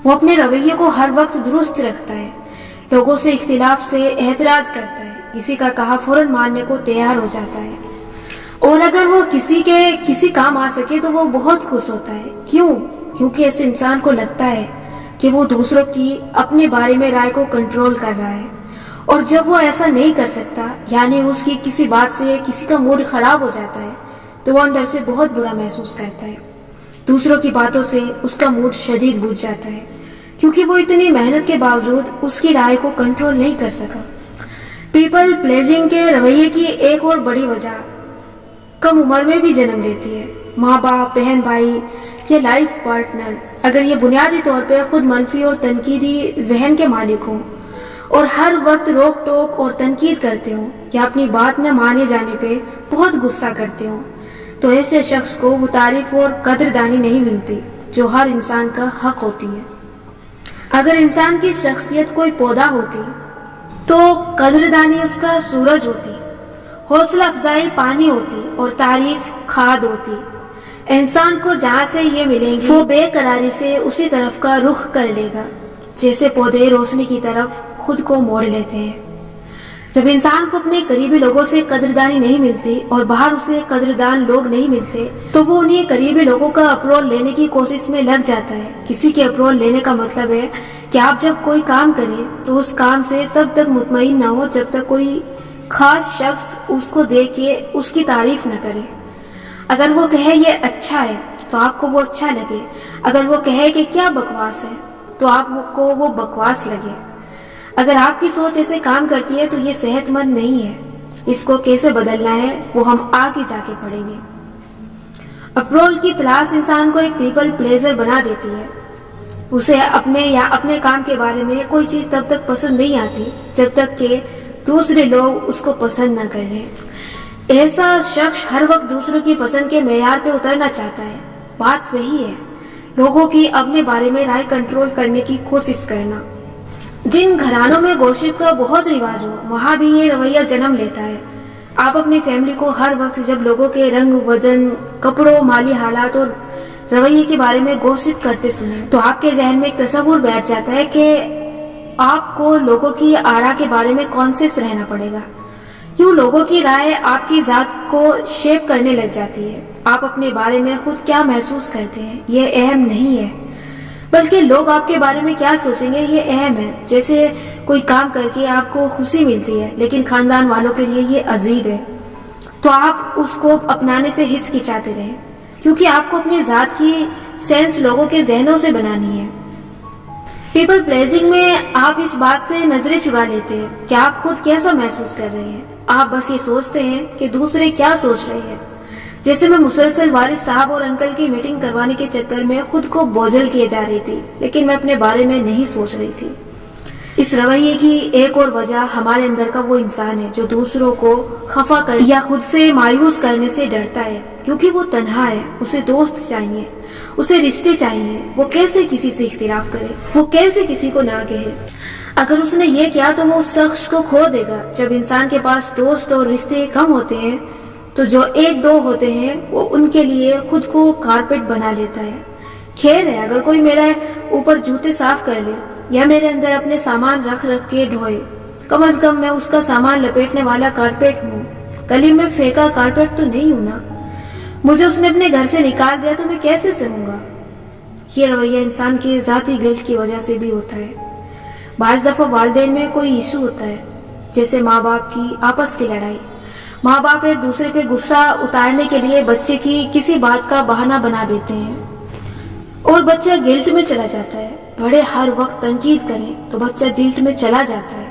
وہ اپنے رویے کو ہر وقت درست رکھتا ہے، لوگوں سے اختلاف سے احتراز کرتا ہے، کسی کا کہا فوراً ماننے کو تیار ہو جاتا ہے، اور اگر وہ کسی کام آ سکے تو وہ بہت خوش ہوتا ہے۔ کیوں؟ کیونکہ ایسے انسان کو لگتا ہے کہ وہ دوسروں کی اپنے بارے میں رائے کو کنٹرول کر رہا ہے، اور جب وہ ایسا نہیں کر سکتا، یعنی اس کی کسی بات سے کسی کا موڈ خراب ہو جاتا ہے، تو وہ اندر سے بہت برا محسوس کرتا ہے۔ دوسروں کی باتوں سے اس کا موڈ شدید بجھ جاتا ہے، کیونکہ وہ اتنی محنت کے باوجود اس کی رائے کو کنٹرول نہیں کر سکا۔ پیپل پلیزنگ کے رویے کی ایک اور بڑی وجہ کم عمر میں بھی جنم لیتی ہے۔ ماں باپ، بہن بھائی یا لائف پارٹنر اگر یہ بنیادی طور پہ خود منفی اور تنقیدی ذہن کے مالک ہوں اور ہر وقت روک ٹوک اور تنقید کرتے ہوں، یا اپنی بات نہ مانے جانے پہ بہت غصہ کرتے ہوں، تو ایسے شخص کو وہ تعریف اور قدردانی نہیں ملتی جو ہر انسان کا حق ہوتی ہے۔ اگر انسان کی شخصیت کوئی پودا ہوتی تو قدردانی اس کا سورج ہوتی، حوصلہ افزائی پانی ہوتی، اور تعریف کھاد ہوتی۔ انسان کو جہاں سے یہ ملیں گی وہ بے قراری سے اسی طرف کا رخ کر لے گا جیسے پودے روشنی کی طرف خود کو موڑ لیتے ہیں۔ جب انسان کو اپنے قریبی لوگوں سے قدردانی نہیں ملتی اور باہر اسے قدردان لوگ نہیں ملتے تو وہ انہیں قریبی لوگوں کا اپروول لینے کی کوشش میں لگ جاتا ہے۔ کسی کے اپروول لینے کا مطلب ہے کہ آپ جب کوئی کام کریں تو اس کام سے تب تک مطمئن نہ ہو جب تک کوئی خاص شخص اس کو دیکھ کے اس کی تعریف نہ کرے۔ اگر وہ کہے یہ اچھا ہے تو آپ کو وہ اچھا لگے، اگر وہ کہے کہ کیا بکواس ہے تو آپ کو وہ بکواس لگے۔ اگر آپ کی سوچ ایسے کام کرتی ہے تو یہ صحت مند نہیں ہے۔ اس کو کیسے بدلنا ہے وہ ہم آگے جا کے پڑھیں گے۔ اپروول کی تلاش انسان کو ایک پیپل پلیزر بنا دیتی ہے۔ اسے اپنے کام کے بارے میں کوئی چیز تب تک پسند نہیں آتی جب تک کہ دوسرے لوگ اس کو پسند نہ کر لیں۔ ایسا شخص ہر وقت دوسروں کی پسند کے معیار پہ اترنا چاہتا ہے۔ بات وہی ہے، لوگوں کی اپنے بارے میں رائے کنٹرول کرنے کی کوشش کرنا۔ جن گھرانوں میں گوسپ کا بہت رواج ہو وہاں بھی یہ رویہ جنم لیتا ہے۔ آپ اپنی فیملی کو ہر وقت جب لوگوں کے رنگ، وزن، کپڑوں، مالی حالات اور رویے کے بارے میں گوسپ کرتے سنیں تو آپ کے ذہن میں ایک تصور بیٹھ جاتا ہے کہ آپ کو لوگوں کی آرا کے بارے میں کانشیس رہنا پڑے گا۔ کیوں لوگوں کی رائے آپ کی ذات کو شیپ کرنے لگ جاتی ہے۔ آپ اپنے بارے میں خود کیا محسوس کرتے ہیں یہ اہم نہیں ہے، بلکہ لوگ آپ کے بارے میں کیا سوچیں گے یہ اہم ہے۔ جیسے کوئی کام کر کے آپ کو خوشی ملتی ہے لیکن خاندان والوں کے لیے یہ عجیب ہے تو آپ اس کو اپنانے سے ہچکچاتے رہیں، کیونکہ آپ کو اپنی ذات کی سینس لوگوں کے ذہنوں سے بنانی ہے۔ پیپل پلیزنگ میں آپ اس بات سے نظریں چرا لیتے ہیں کہ آپ خود کیسا محسوس کر رہے ہیں۔ آپ بس یہ سوچتے ہیں کہ دوسرے کیا سوچ رہے ہیں۔ جیسے میں مسلسل والد صاحب اور انکل کی میٹنگ کروانے کے چکر میں خود کو بوجھل کیے جا رہی تھی، لیکن میں اپنے بارے میں نہیں سوچ رہی تھی۔ اس رویے کی ایک اور وجہ ہمارے اندر کا وہ انسان ہے جو دوسروں کو خفا کر یا خود سے مایوس کرنے سے ڈرتا ہے، کیونکہ وہ تنہا ہے، اسے دوست چاہیے، اسے رشتے چاہیے۔ وہ کیسے کسی سے اختلاف کرے، وہ کیسے کسی کو نہ کہے۔ اگر اس نے یہ کیا تو وہ اس شخص کو کھو دے گا۔ جب انسان کے پاس دوست اور رشتے کم ہوتے ہیں تو جو ایک دو ہوتے ہیں وہ ان کے لیے خود کو کارپیٹ بنا لیتا ہے۔ خیر ہے اگر کوئی میرے اوپر جوتے صاف کر لے یا میرے اندر اپنے سامان رکھ کے ڈھوئے، کم از کم میں اس کا سامان لپیٹنے والا کارپیٹ ہوں، گلی میں پھینکا کارپیٹ تو نہیں ہوں نا۔ مجھے اس نے اپنے گھر سے نکال دیا تو میں کیسے سہوں گا؟ یہ رویہ انسان کے ذاتی گلٹ کی وجہ سے بھی ہوتا ہے۔ بعض دفعہ والدین میں کوئی ایشو ہوتا ہے، جیسے ماں باپ کی آپس کی لڑائی۔ ماں باپ ایک دوسرے پہ غصہ اتارنے کے لیے بچے کی کسی بات کا بہانہ بنا دیتے ہیں اور بچہ گلٹ میں چلا جاتا ہے۔ بڑے ہر وقت تنقید کریں تو بچہ گلٹ میں چلا جاتا ہے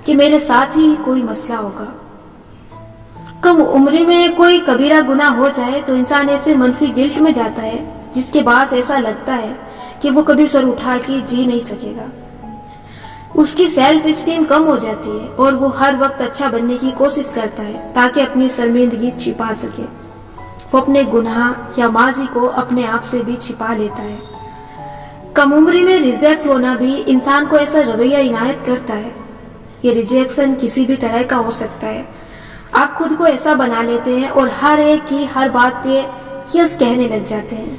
کہ میرے ساتھ ہی کوئی مسئلہ ہوگا۔ کم عمری میں کوئی کبیرہ گناہ ہو جائے تو انسان ایسے منفی گلٹ میں جاتا ہے جس کے باعث ایسا لگتا ہے کہ وہ کبھی سر اٹھا کے جی نہیں سکے گا۔ اس کی سیلف اسٹیم کم ہو جاتی ہے اور وہ ہر وقت اچھا بننے کی کوشش کرتا ہے تاکہ اپنی شرمندگی چھپا سکے۔ وہ اپنے گناہ یا ماضی کو اپنے آپ سے بھی چھپا لیتا ہے۔ کم عمری میں ریجیکٹ ہونا بھی انسان کو ایسا رویہ عنایت کرتا ہے۔ یہ ریجیکشن کسی بھی طرح کا ہو سکتا ہے۔ آپ خود کو ایسا بنا لیتے ہیں اور ہر ایک کی ہر بات پہ یس کہنے لگ جاتے ہیں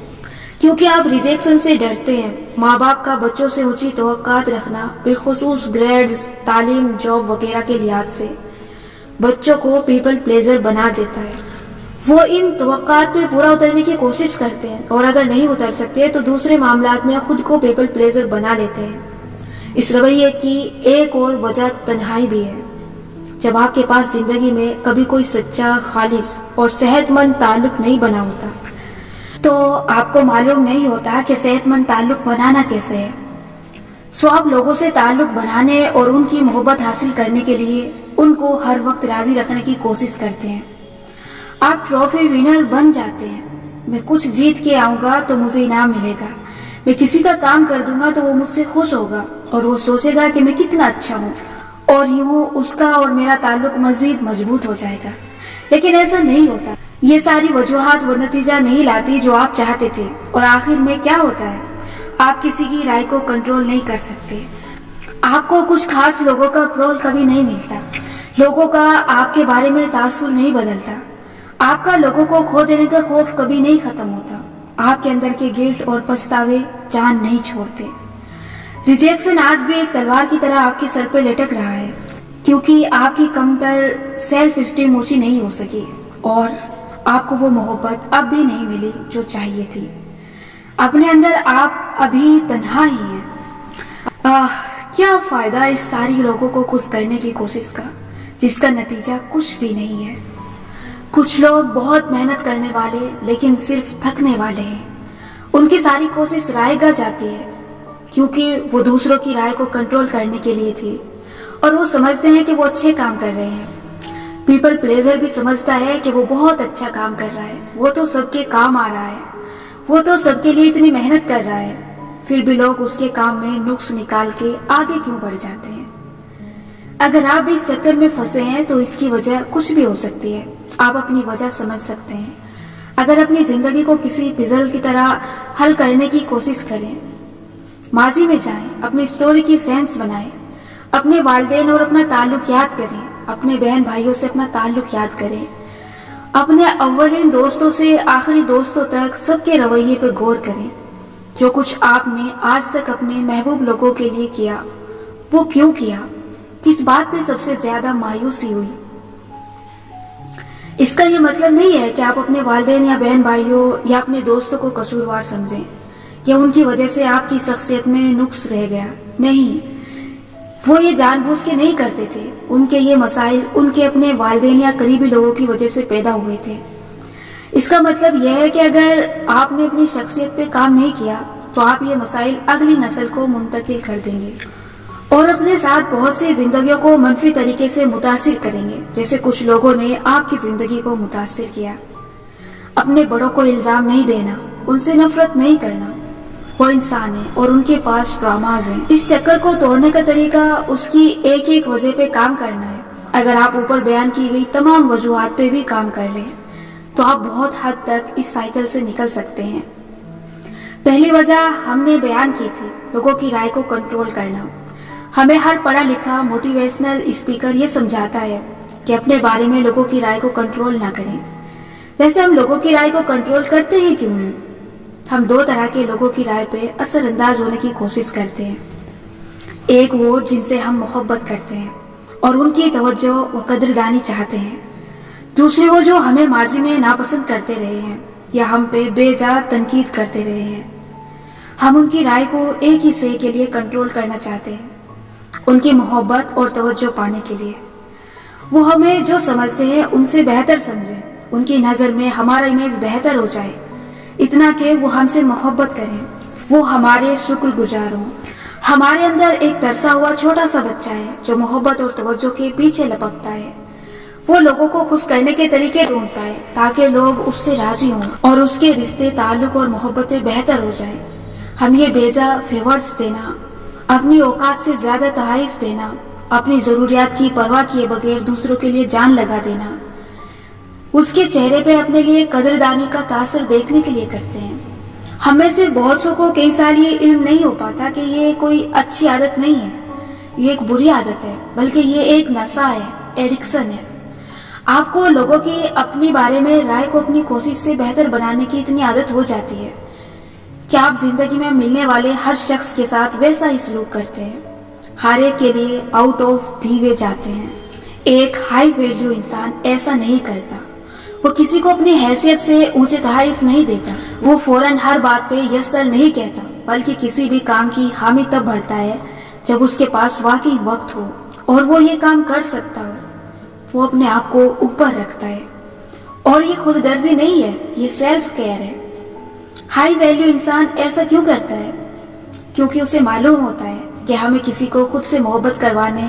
کیونکہ آپ ریجیکشن سے ڈرتے ہیں۔ ماں باپ کا بچوں سے اونچی توقعات رکھنا، بالخصوص گریڈز، تعلیم، جاب وغیرہ کے لحاظ سے بچوں کو پیپل پلیزر بنا دیتا ہے۔ وہ ان توقعات پہ پورا اترنے کی کوشش کرتے ہیں اور اگر نہیں اتر سکتے تو دوسرے معاملات میں خود کو پیپل پلیزر بنا لیتے ہیں۔ اس رویے کی ایک اور وجہ تنہائی بھی ہے۔ جب آپ کے پاس زندگی میں کبھی کوئی سچا، خالص اور صحت مند تعلق نہیں بنا ہوتا تو آپ کو معلوم نہیں ہوتا کہ صحت مند تعلق بنانا کیسے ہے۔ سو آپ لوگوں سے تعلق بنانے اور ان کی محبت حاصل کرنے کے لیے ان کو ہر وقت راضی رکھنے کی کوشش کرتے ہیں۔ آپ ٹرافی وینر بن جاتے ہیں۔ میں کچھ جیت کے آؤں گا تو مجھے انعام ملے گا، میں کسی کا کام کر دوں گا تو وہ مجھ سے خوش ہوگا اور وہ سوچے گا کہ میں کتنا اچھا ہوں، اور یوں اس کا اور میرا تعلق مزید مضبوط ہو جائے گا۔ لیکن ایسا نہیں ہوتا۔ یہ ساری وجوہات وہ نتیجہ نہیں لاتی جو آپ چاہتے تھے، اور آخر میں کیا ہوتا ہے؟ آپ کسی کی رائے کو کنٹرول نہیں کر سکتے۔ آپ کو کچھ خاص لوگوں کا اپروول کبھی نہیں ملتا، لوگوں کا آپ کے بارے میں تاثر نہیں بدلتا، آپ کا لوگوں کو کھو دینے کا خوف کبھی نہیں ختم ہوتا، آپ کے اندر کے گلٹ اور پچھتاوے جان نہیں چھوڑتے۔ ریجیکشن آج بھی ایک تلوار کی طرح آپ کے سر پہ لٹک رہا ہے کیونکہ آپ کی کمتر سیلف اسٹیم اونچی نہیں ہو سکی اور آپ کو وہ محبت اب بھی نہیں ملی جو چاہیے تھی۔ اپنے اندر آپ ابھی تنہا ہی ہیں۔ کیا فائدہ اس ساری لوگوں کو خوش کرنے کی کوشش کا جس کا نتیجہ کچھ بھی نہیں ہے۔ کچھ لوگ بہت محنت کرنے والے لیکن صرف تھکنے والے ہیں۔ ان کی ساری کوشش رائے گا جاتی ہے کیونکہ وہ دوسروں کی رائے کو کنٹرول کرنے کے لیے تھی اور وہ سمجھتے ہیں کہ وہ اچھے کام کر رہے ہیں۔ پیپل پلیزر بھی سمجھتا ہے کہ وہ بہت اچھا کام کر رہا ہے، وہ تو سب کے کام آ رہا ہے، وہ تو سب کے لیے اتنی محنت کر رہا ہے، پھر بھی لوگ اس کے کام میں نقص نکال کے آگے کیوں بڑھ جاتے ہیں؟ اگر آپ بھی اس چکر میں پھنسے ہیں تو اس کی وجہ کچھ بھی ہو سکتی ہے۔ آپ اپنی وجہ سمجھ سکتے ہیں۔ اگر اپنی زندگی کو کسی پزل کی طرح حل کرنے کی کوشش کریں، ماضی میں جائیں، اپنی سٹوری کی سینس بنائیں، اپنے والدین اور اپنا تعلق یاد کریں، اپنے بہن بھائیوں سے اپنا تعلق یاد کریں، اپنے اولین دوستوں سے آخری دوستوں تک سب کے رویے پہ غور کریں۔ جو کچھ آپ نے آج تک اپنے محبوب لوگوں کے لیے کیا، وہ کیوں کیا؟ کس بات پہ سب سے زیادہ مایوسی ہوئی؟ اس کا یہ مطلب نہیں ہے کہ آپ اپنے والدین یا بہن بھائیوں یا اپنے دوستوں کو قصوروار سمجھیں یا ان کی وجہ سے آپ کی شخصیت میں نقص رہ گیا۔ نہیں، وہ یہ جان بوجھ کے نہیں کرتے تھے۔ ان کے یہ مسائل ان کے اپنے والدین یا قریبی لوگوں کی وجہ سے پیدا ہوئے تھے۔ اس کا مطلب یہ ہے کہ اگر آپ نے اپنی شخصیت پہ کام نہیں کیا تو آپ یہ مسائل اگلی نسل کو منتقل کر دیں گے اور اپنے ساتھ بہت سی زندگیوں کو منفی طریقے سے متاثر کریں گے، جیسے کچھ لوگوں نے آپ کی زندگی کو متاثر کیا۔ اپنے بڑوں کو الزام نہیں دینا، ان سے نفرت نہیں کرنا، وہ انسان ہیں اور ان کے پاس ڈراماز ہیں۔ اس چکر کو توڑنے کا طریقہ اس کی ایک ایک وجہ پہ کام کرنا ہے۔ اگر آپ اوپر بیان کی گئی تمام وجوہات پہ بھی کام کر لیں تو آپ بہت حد تک اس سائیکل سے نکل سکتے ہیں۔ پہلی وجہ ہم نے بیان کی تھی، لوگوں کی رائے کو کنٹرول کرنا۔ ہمیں ہر پڑھا لکھا موٹیویشنل اسپیکر یہ سمجھاتا ہے کہ اپنے بارے میں لوگوں کی رائے کو کنٹرول نہ کریں۔ ویسے ہم لوگوں کی رائے کو کنٹرول کرتے ہیں کیوں ہیں؟ ہم دو طرح کے لوگوں کی رائے پہ اثر انداز ہونے کی کوشش کرتے ہیں. ایک وہ جن سے ہم محبت کرتے ہیں اور ان کی توجہ و قدردانی چاہتے ہیں. دوسرے وہ جو ہمیں ماضی میں ناپسند کرتے رہے ہیں یا ہم پہ بے جا تنقید کرتے رہے ہیں. ہم ان کی رائے کو ایک ہی صحیح کے لیے کنٹرول کرنا چاہتے ہیں, ان کی محبت اور توجہ پانے کے لیے. وہ ہمیں جو سمجھتے ہیں ان سے بہتر سمجھیں, ان کی نظر میں ہمارا امیج بہتر ہو جائے, اتنا کہ وہ ہم سے محبت کریں, وہ ہمارے شکر گزار ہوں. ہمارے اندر ایک ترسا ہوا چھوٹا سا بچہ ہے جو محبت اور توجہ کے پیچھے لپکتا ہے. وہ لوگوں کو خوش کرنے کے طریقے ڈھونڈتا ہے تاکہ لوگ اس سے راضی ہوں اور اس کے رشتے, تعلق اور محبتیں بہتر ہو جائیں. ہم یہ بیجا فیورز دینا, اپنی اوقات سے زیادہ تحائف دینا, اپنی ضروریات کی پرواہ کیے بغیر دوسروں کے لیے جان لگا دینا, اس کے چہرے پہ اپنے لیے قدردانی کا تاثر دیکھنے کے لیے کرتے ہیں. ہم میں سے بہت سو کو کئی سال یہ علم نہیں ہو پاتا کہ یہ کوئی اچھی عادت نہیں ہے, یہ ایک بری عادت ہے, بلکہ یہ ایک نشہ ہے, ایڈکشن ہے. آپ کو لوگوں کی اپنی بارے میں رائے کو اپنی کوشش سے بہتر بنانے کی اتنی عادت ہو جاتی ہے کہ آپ زندگی میں ملنے والے ہر شخص کے ساتھ ویسا ہی سلوک کرتے ہیں, ہر ایک کے لیے آؤٹ آف دی وے جاتے ہیں. ایک ہائی ویلیو انسان ایسا نہیں کرتا. وہ کسی کو اپنی حیثیت سے اونچے تحائف نہیں دیتا, وہ فوراً ہر بات پہ یس سر نہیں کہتا, بلکہ کسی بھی کام کی حامی تب بھرتا ہے جب اس کے پاس واقعی وقت ہو اور وہ یہ کام کر سکتا ہو. وہ اپنے آپ کو اوپر رکھتا ہے, اور یہ خود غرضی نہیں ہے, یہ سیلف کیئر ہے. ہائی ویلیو انسان ایسا کیوں کرتا ہے؟ کیونکہ اسے معلوم ہوتا ہے کہ ہمیں کسی کو خود سے محبت کروانے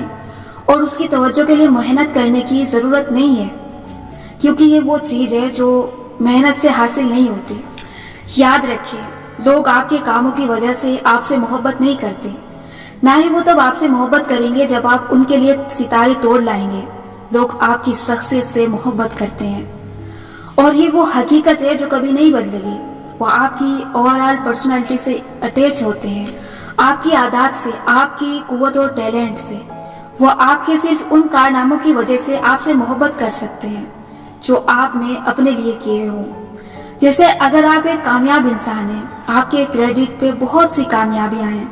اور اس کی توجہ کے لیے محنت کرنے کی ضرورت نہیں ہے, کیونکہ یہ وہ چیز ہے جو محنت سے حاصل نہیں ہوتی. یاد رکھیں, لوگ آپ کے کاموں کی وجہ سے آپ سے محبت نہیں کرتے, نہ ہی وہ تب آپ سے محبت کریں گے جب آپ ان کے لیے ستارے توڑ لائیں گے. لوگ آپ کی شخصیت سے محبت کرتے ہیں, اور یہ وہ حقیقت ہے جو کبھی نہیں بدلے گی. وہ آپ کی اوور آل پرسنالٹی سے اٹیچ ہوتے ہیں, آپ کی عادات سے, آپ کی قوت اور ٹیلنٹ سے. وہ آپ کے صرف ان کارناموں کی وجہ سے آپ سے محبت کر سکتے ہیں جو آپ نے اپنے لیے کیے ہوں. جیسے اگر آپ ایک کامیاب انسان ہیں, آپ کے کریڈٹ پہ بہت سی کامیابیاں ہیں,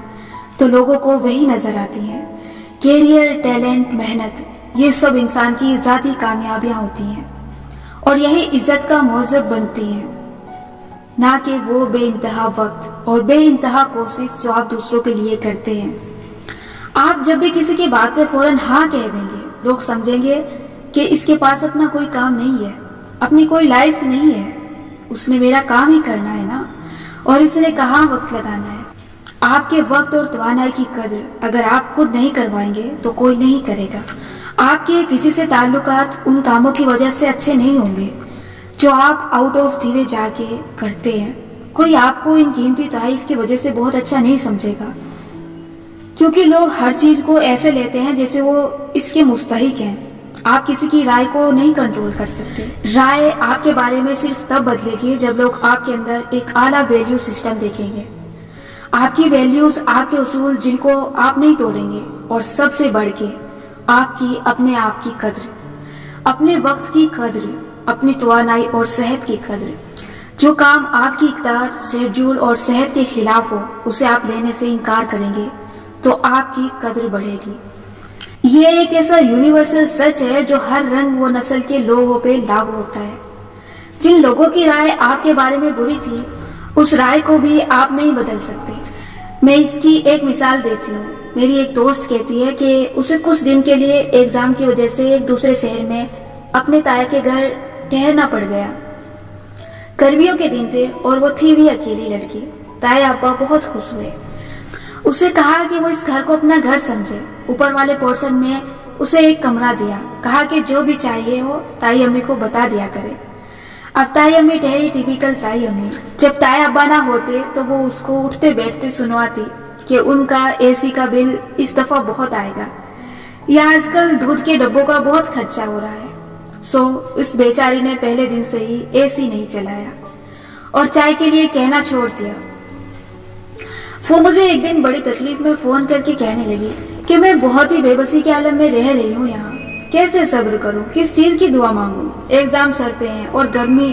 تو لوگوں کو وہی نظر آتی ہیں. کیریئر, ٹیلنٹ, محنت, یہ سب انسان کی ذاتی کامیابیاں ہوتی ہیں, اور یہی عزت کا موجب بنتی ہیں, نہ کہ وہ بے انتہا وقت اور بے انتہا کوشش جو آپ دوسروں کے لیے کرتے ہیں. آپ جب بھی کسی کی بات پہ فوراً ہاں کہہ دیں گے, لوگ سمجھیں گے کہ اس کے پاس اپنا کوئی کام نہیں ہے, اپنی کوئی لائف نہیں ہے, اس نے میرا کام ہی کرنا ہے نا, اور اس نے کہاں وقت لگانا ہے. آپ کے وقت اور توانائی کی قدر اگر آپ خود نہیں کروائیں گے تو کوئی نہیں کرے گا. آپ کے کسی سے تعلقات ان کاموں کی وجہ سے اچھے نہیں ہوں گے جو آپ آؤٹ آف دی وے جا کے کرتے ہیں. کوئی آپ کو ان قیمتی تحائف کی وجہ سے بہت اچھا نہیں سمجھے گا, کیونکہ لوگ ہر چیز کو ایسے لیتے ہیں جیسے وہ اس کے مستحق ہیں. آپ کسی کی رائے کو نہیں کنٹرول کر سکتے. رائے آپ کے بارے میں صرف تب بدلے گی جب لوگ آپ کے اندر ایک اعلیٰ ویلیو سسٹم دیکھیں گے. آپ کی ویلیوز, آپ کے اصول جن کو آپ نہیں توڑیں گے, اور سب سے بڑھ کے آپ کی اپنے آپ کی قدر, اپنے وقت کی قدر, اپنی توانائی اور صحت کی قدر. جو کام آپ کی اقدار, شیڈیول اور صحت کے خلاف ہو اسے آپ لینے سے انکار کریں گے تو آپ کی قدر بڑھے گی. یہ ایک ایسا یونیورسل سچ ہے جو ہر رنگ و نسل کے لوگوں پہ لاگو ہوتا ہے. جن لوگوں کی رائے آپ کے بارے میں بری تھی, اس رائے کو بھی آپ نہیں بدل سکتے. میں اس کی ایک مثال دیتی ہوں. میری ایک دوست کہتی ہے کہ اسے کچھ دن کے لیے ایگزام کی وجہ سے ایک دوسرے شہر میں اپنے تایا کے گھر ٹھہرنا پڑ گیا. گرمیوں کے دن تھے اور وہ تھی بھی اکیلی لڑکی. تایا ابا بہت خوش ہوئے. اسے کہا کہ وہ اس گھر کو اپنا گھر سمجھے. اوپر والے پورشن میں اسے ایک کمرہ دیا. کہا کہ جو بھی چاہیے ہو تائی امی کو بتا دیا کرے. اب تائی امی ٹھہری ٹیپیکل تائی امی. جب تایا ابا نہ ہوتے تو وہ اس کو اٹھتے بیٹھتے سنواتی کہ ان کا اے سی کا بل اس دفعہ بہت آئے گا, یا آج کل دودھ کے ڈبوں کا بہت خرچہ ہو رہا ہے. سو اس بیچاری نے پہلے دن سے ہی اے سی نہیں چلایا اور چائے کے لیے کہنا چھوڑ دیا. وہ مجھے ایک دن بڑی تکلیف میں فون کر کے کہنے لگی کہ میں بہت ہی بے بسی کے عالم میں رہ رہی ہوں یہاں. کیسے صبر کروں, کس چیز کی دعا مانگوں؟ ایگزام سر پہ ہیں اور گرمی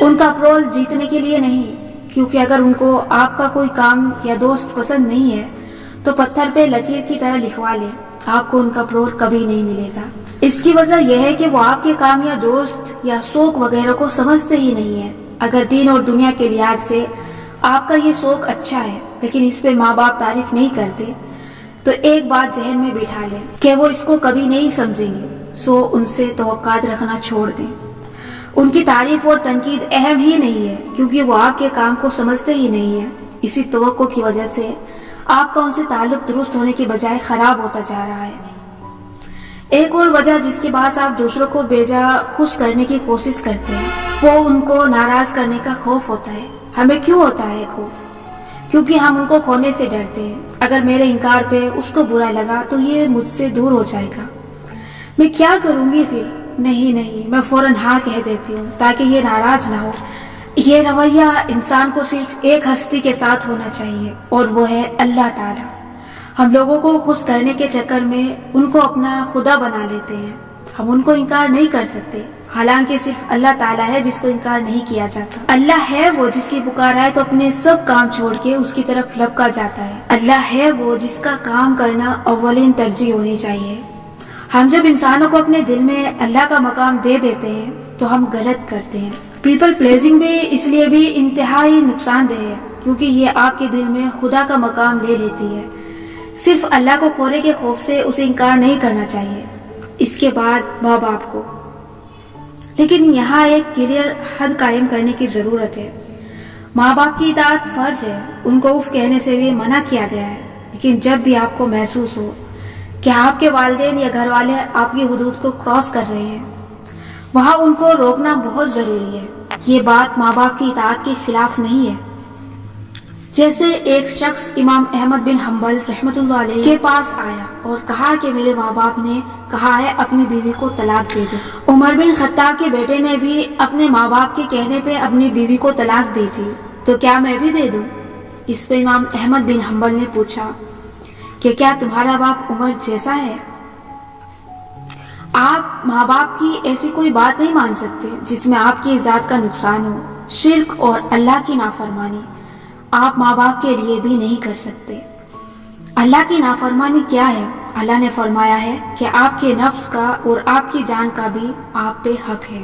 ان کا اپروول جیتنے کے لیے نہیں، کیونکہ اگر ان کو آپ کا کوئی کام یا دوست پسند نہیں ہے تو پتھر پہ لکیر کی طرح لکھوا لیں، آپ کو ان کا اپروول کبھی نہیں ملے گا۔ اس کی وجہ یہ ہے کہ وہ آپ کے کام یا دوست یا شوق وغیرہ کو سمجھتے ہی نہیں ہیں۔ اگر دین اور دنیا کے لحاظ سے آپ کا یہ شوق اچھا ہے لیکن اس پہ ماں باپ تعریف نہیں کرتے تو ایک بات ذہن میں بٹھا لیں کہ وہ اس کو کبھی نہیں سمجھیں گے، سو ان سے توقعات رکھنا چھوڑ دیں۔ ان کی تعریف اور تنقید اہم ہی نہیں ہے کیونکہ وہ آپ کے کام کو سمجھتے ہی نہیں ہیں۔ اسی توقع کی وجہ سے آپ کا ان سے تعلق درست ہونے کے بجائے خراب ہوتا جا رہا ہے۔ ایک اور وجہ جس کے باعث آپ دوسروں کو بیجا خوش کرنے کی کوشش کرتے ہیں وہ ان کو ناراض کرنے کا خوف ہوتا ہے۔ ہمیں کیوں ہوتا ہے خوف؟ کیونکہ ہم ان کو کھونے سے ڈرتے ہیں۔ اگر میرے انکار پہ اس کو برا لگا تو یہ مجھ سے دور ہو جائے گا، میں کیا کروں گی پھر؟ نہیں، میں فوراً ہاں کہہ دیتی ہوں تاکہ یہ ناراض نہ ہو۔ یہ رویہ انسان کو صرف ایک ہستی کے ساتھ ہونا چاہیے اور وہ ہے اللہ تعالیٰ۔ ہم لوگوں کو خوش کرنے کے چکر میں ان کو اپنا خدا بنا لیتے ہیں۔ ہم ان کو انکار نہیں کر سکتے، حالانکہ صرف اللہ تعالیٰ ہے جس کو انکار نہیں کیا جاتا۔ اللہ ہے وہ جس کی پکار آئے تو اپنے سب کام چھوڑ کے اس کی طرف لپکا جاتا ہے۔ اللہ ہے وہ جس کا کام کرنا اولین ترجیح ہونی چاہیے۔ ہم جب انسانوں کو اپنے دل میں اللہ کا مقام دے دیتے ہیں تو ہم غلط کرتے ہیں۔ پیپل پلیزنگ بھی اس لیے بھی انتہائی نقصان دہ ہے کیونکہ یہ آپ کے دل میں خدا کا مقام لے لیتی ہے۔ صرف اللہ کو کھونے کے خوف سے اسے انکار نہیں کرنا چاہیے، اس کے بعد ماں باپ کو۔ لیکن یہاں ایک کلیئر حد قائم کرنے کی ضرورت ہے۔ ماں باپ کی اطاعت فرض ہے، ان کو اف کہنے سے بھی منع کیا گیا ہے، لیکن جب بھی آپ کو محسوس ہو کہ آپ کے والدین یا گھر والے آپ کی حدود کو کراس کر رہے ہیں، وہاں ان کو روکنا بہت ضروری ہے۔ یہ بات ماں باپ کی اطاعت کے خلاف نہیں ہے۔ جیسے ایک شخص امام احمد بن حنبل رحمۃ اللہ علیہ کے پاس آیا اور کہا کہ میرے ماں باپ نے کہا ہے اپنی بیوی کو طلاق دے دو۔ عمر بن خطاب کے بیٹے نے بھی اپنے ماں باپ کے کہنے پہ اپنی بیوی کو طلاق دی تھی، تو کیا میں بھی دے دوں؟ اس پہ امام احمد بن حنبل نے پوچھا کہ کیا تمہارا باپ عمر جیسا ہے؟ آپ ماں باپ کی ایسی کوئی بات نہیں مان سکتے جس میں آپ کی ذات کا نقصان ہو۔ شرک اور اللہ کی نافرمانی آپ ماں باپ کے لیے بھی نہیں کر سکتے۔ اللہ کی نافرمانی کیا ہے؟ اللہ نے فرمایا ہے کہ آپ کے نفس کا اور آپ کی جان کا بھی آپ پہ حق ہے۔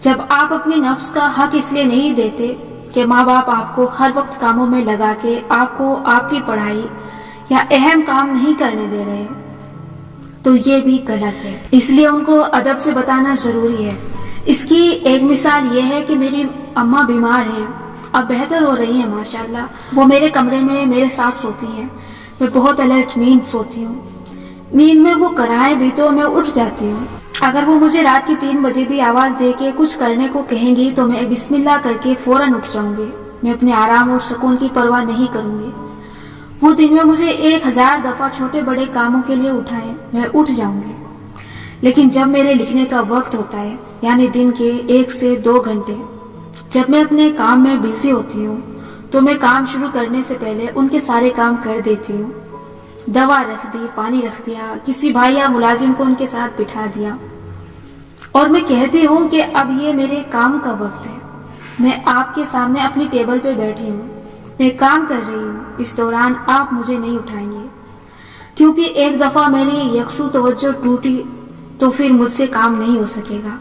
جب آپ اپنے نفس کا حق اس لیے نہیں دیتے کہ ماں باپ آپ کو ہر وقت کاموں میں لگا کے آپ کو آپ کی پڑھائی یا اہم کام نہیں کرنے دے رہے تو یہ بھی غلط ہے، اس لیے ان کو ادب سے بتانا ضروری ہے۔ اس کی ایک مثال یہ ہے کہ میری اماں بیمار ہیں، اب بہتر ہو رہی ہیں ماشاءاللہ۔ وہ میرے کمرے میں میرے ساتھ سوتی ہیں، میں بہت الرٹ نیند سوتی ہوں۔ نیند میں وہ کرائیں بھی تو میں اٹھ جاتی ہوں۔ اگر وہ مجھے رات کی 3 بجے بھی آواز دے کے کچھ کرنے کو کہیں گی تو میں بسم اللہ کر کے فوراً اٹھ جاؤں گی۔ میں اپنے آرام اور سکون کی پرواہ نہیں کروں گی۔ وہ دن میں مجھے 1000 دفعہ چھوٹے بڑے کاموں کے لیے اٹھائیں، میں اٹھ جاؤں گی۔ لیکن جب میرے لکھنے کا وقت ہوتا ہے، یعنی دن کے 1 سے 2 گھنٹے، جب میں اپنے کام میں بیزی ہوتی ہوں تو میں کام شروع کرنے سے پہلے ان کے سارے کام کر دیتی ہوں۔ دوا رکھ دی، پانی رکھ دیا، کسی بھائی یا ملازم کو ان کے ساتھ بٹھا دیا، اور میں کہتی ہوں کہ اب یہ میرے کام کا وقت ہے۔ میں آپ کے سامنے اپنی ٹیبل پہ بیٹھی ہوں، میں کام کر رہی ہوں، اس دوران آپ مجھے نہیں اٹھائیں گے، کیونکہ ایک دفعہ میری یکسو توجہ ٹوٹی تو پھر مجھ سے کام نہیں ہو سکے گا،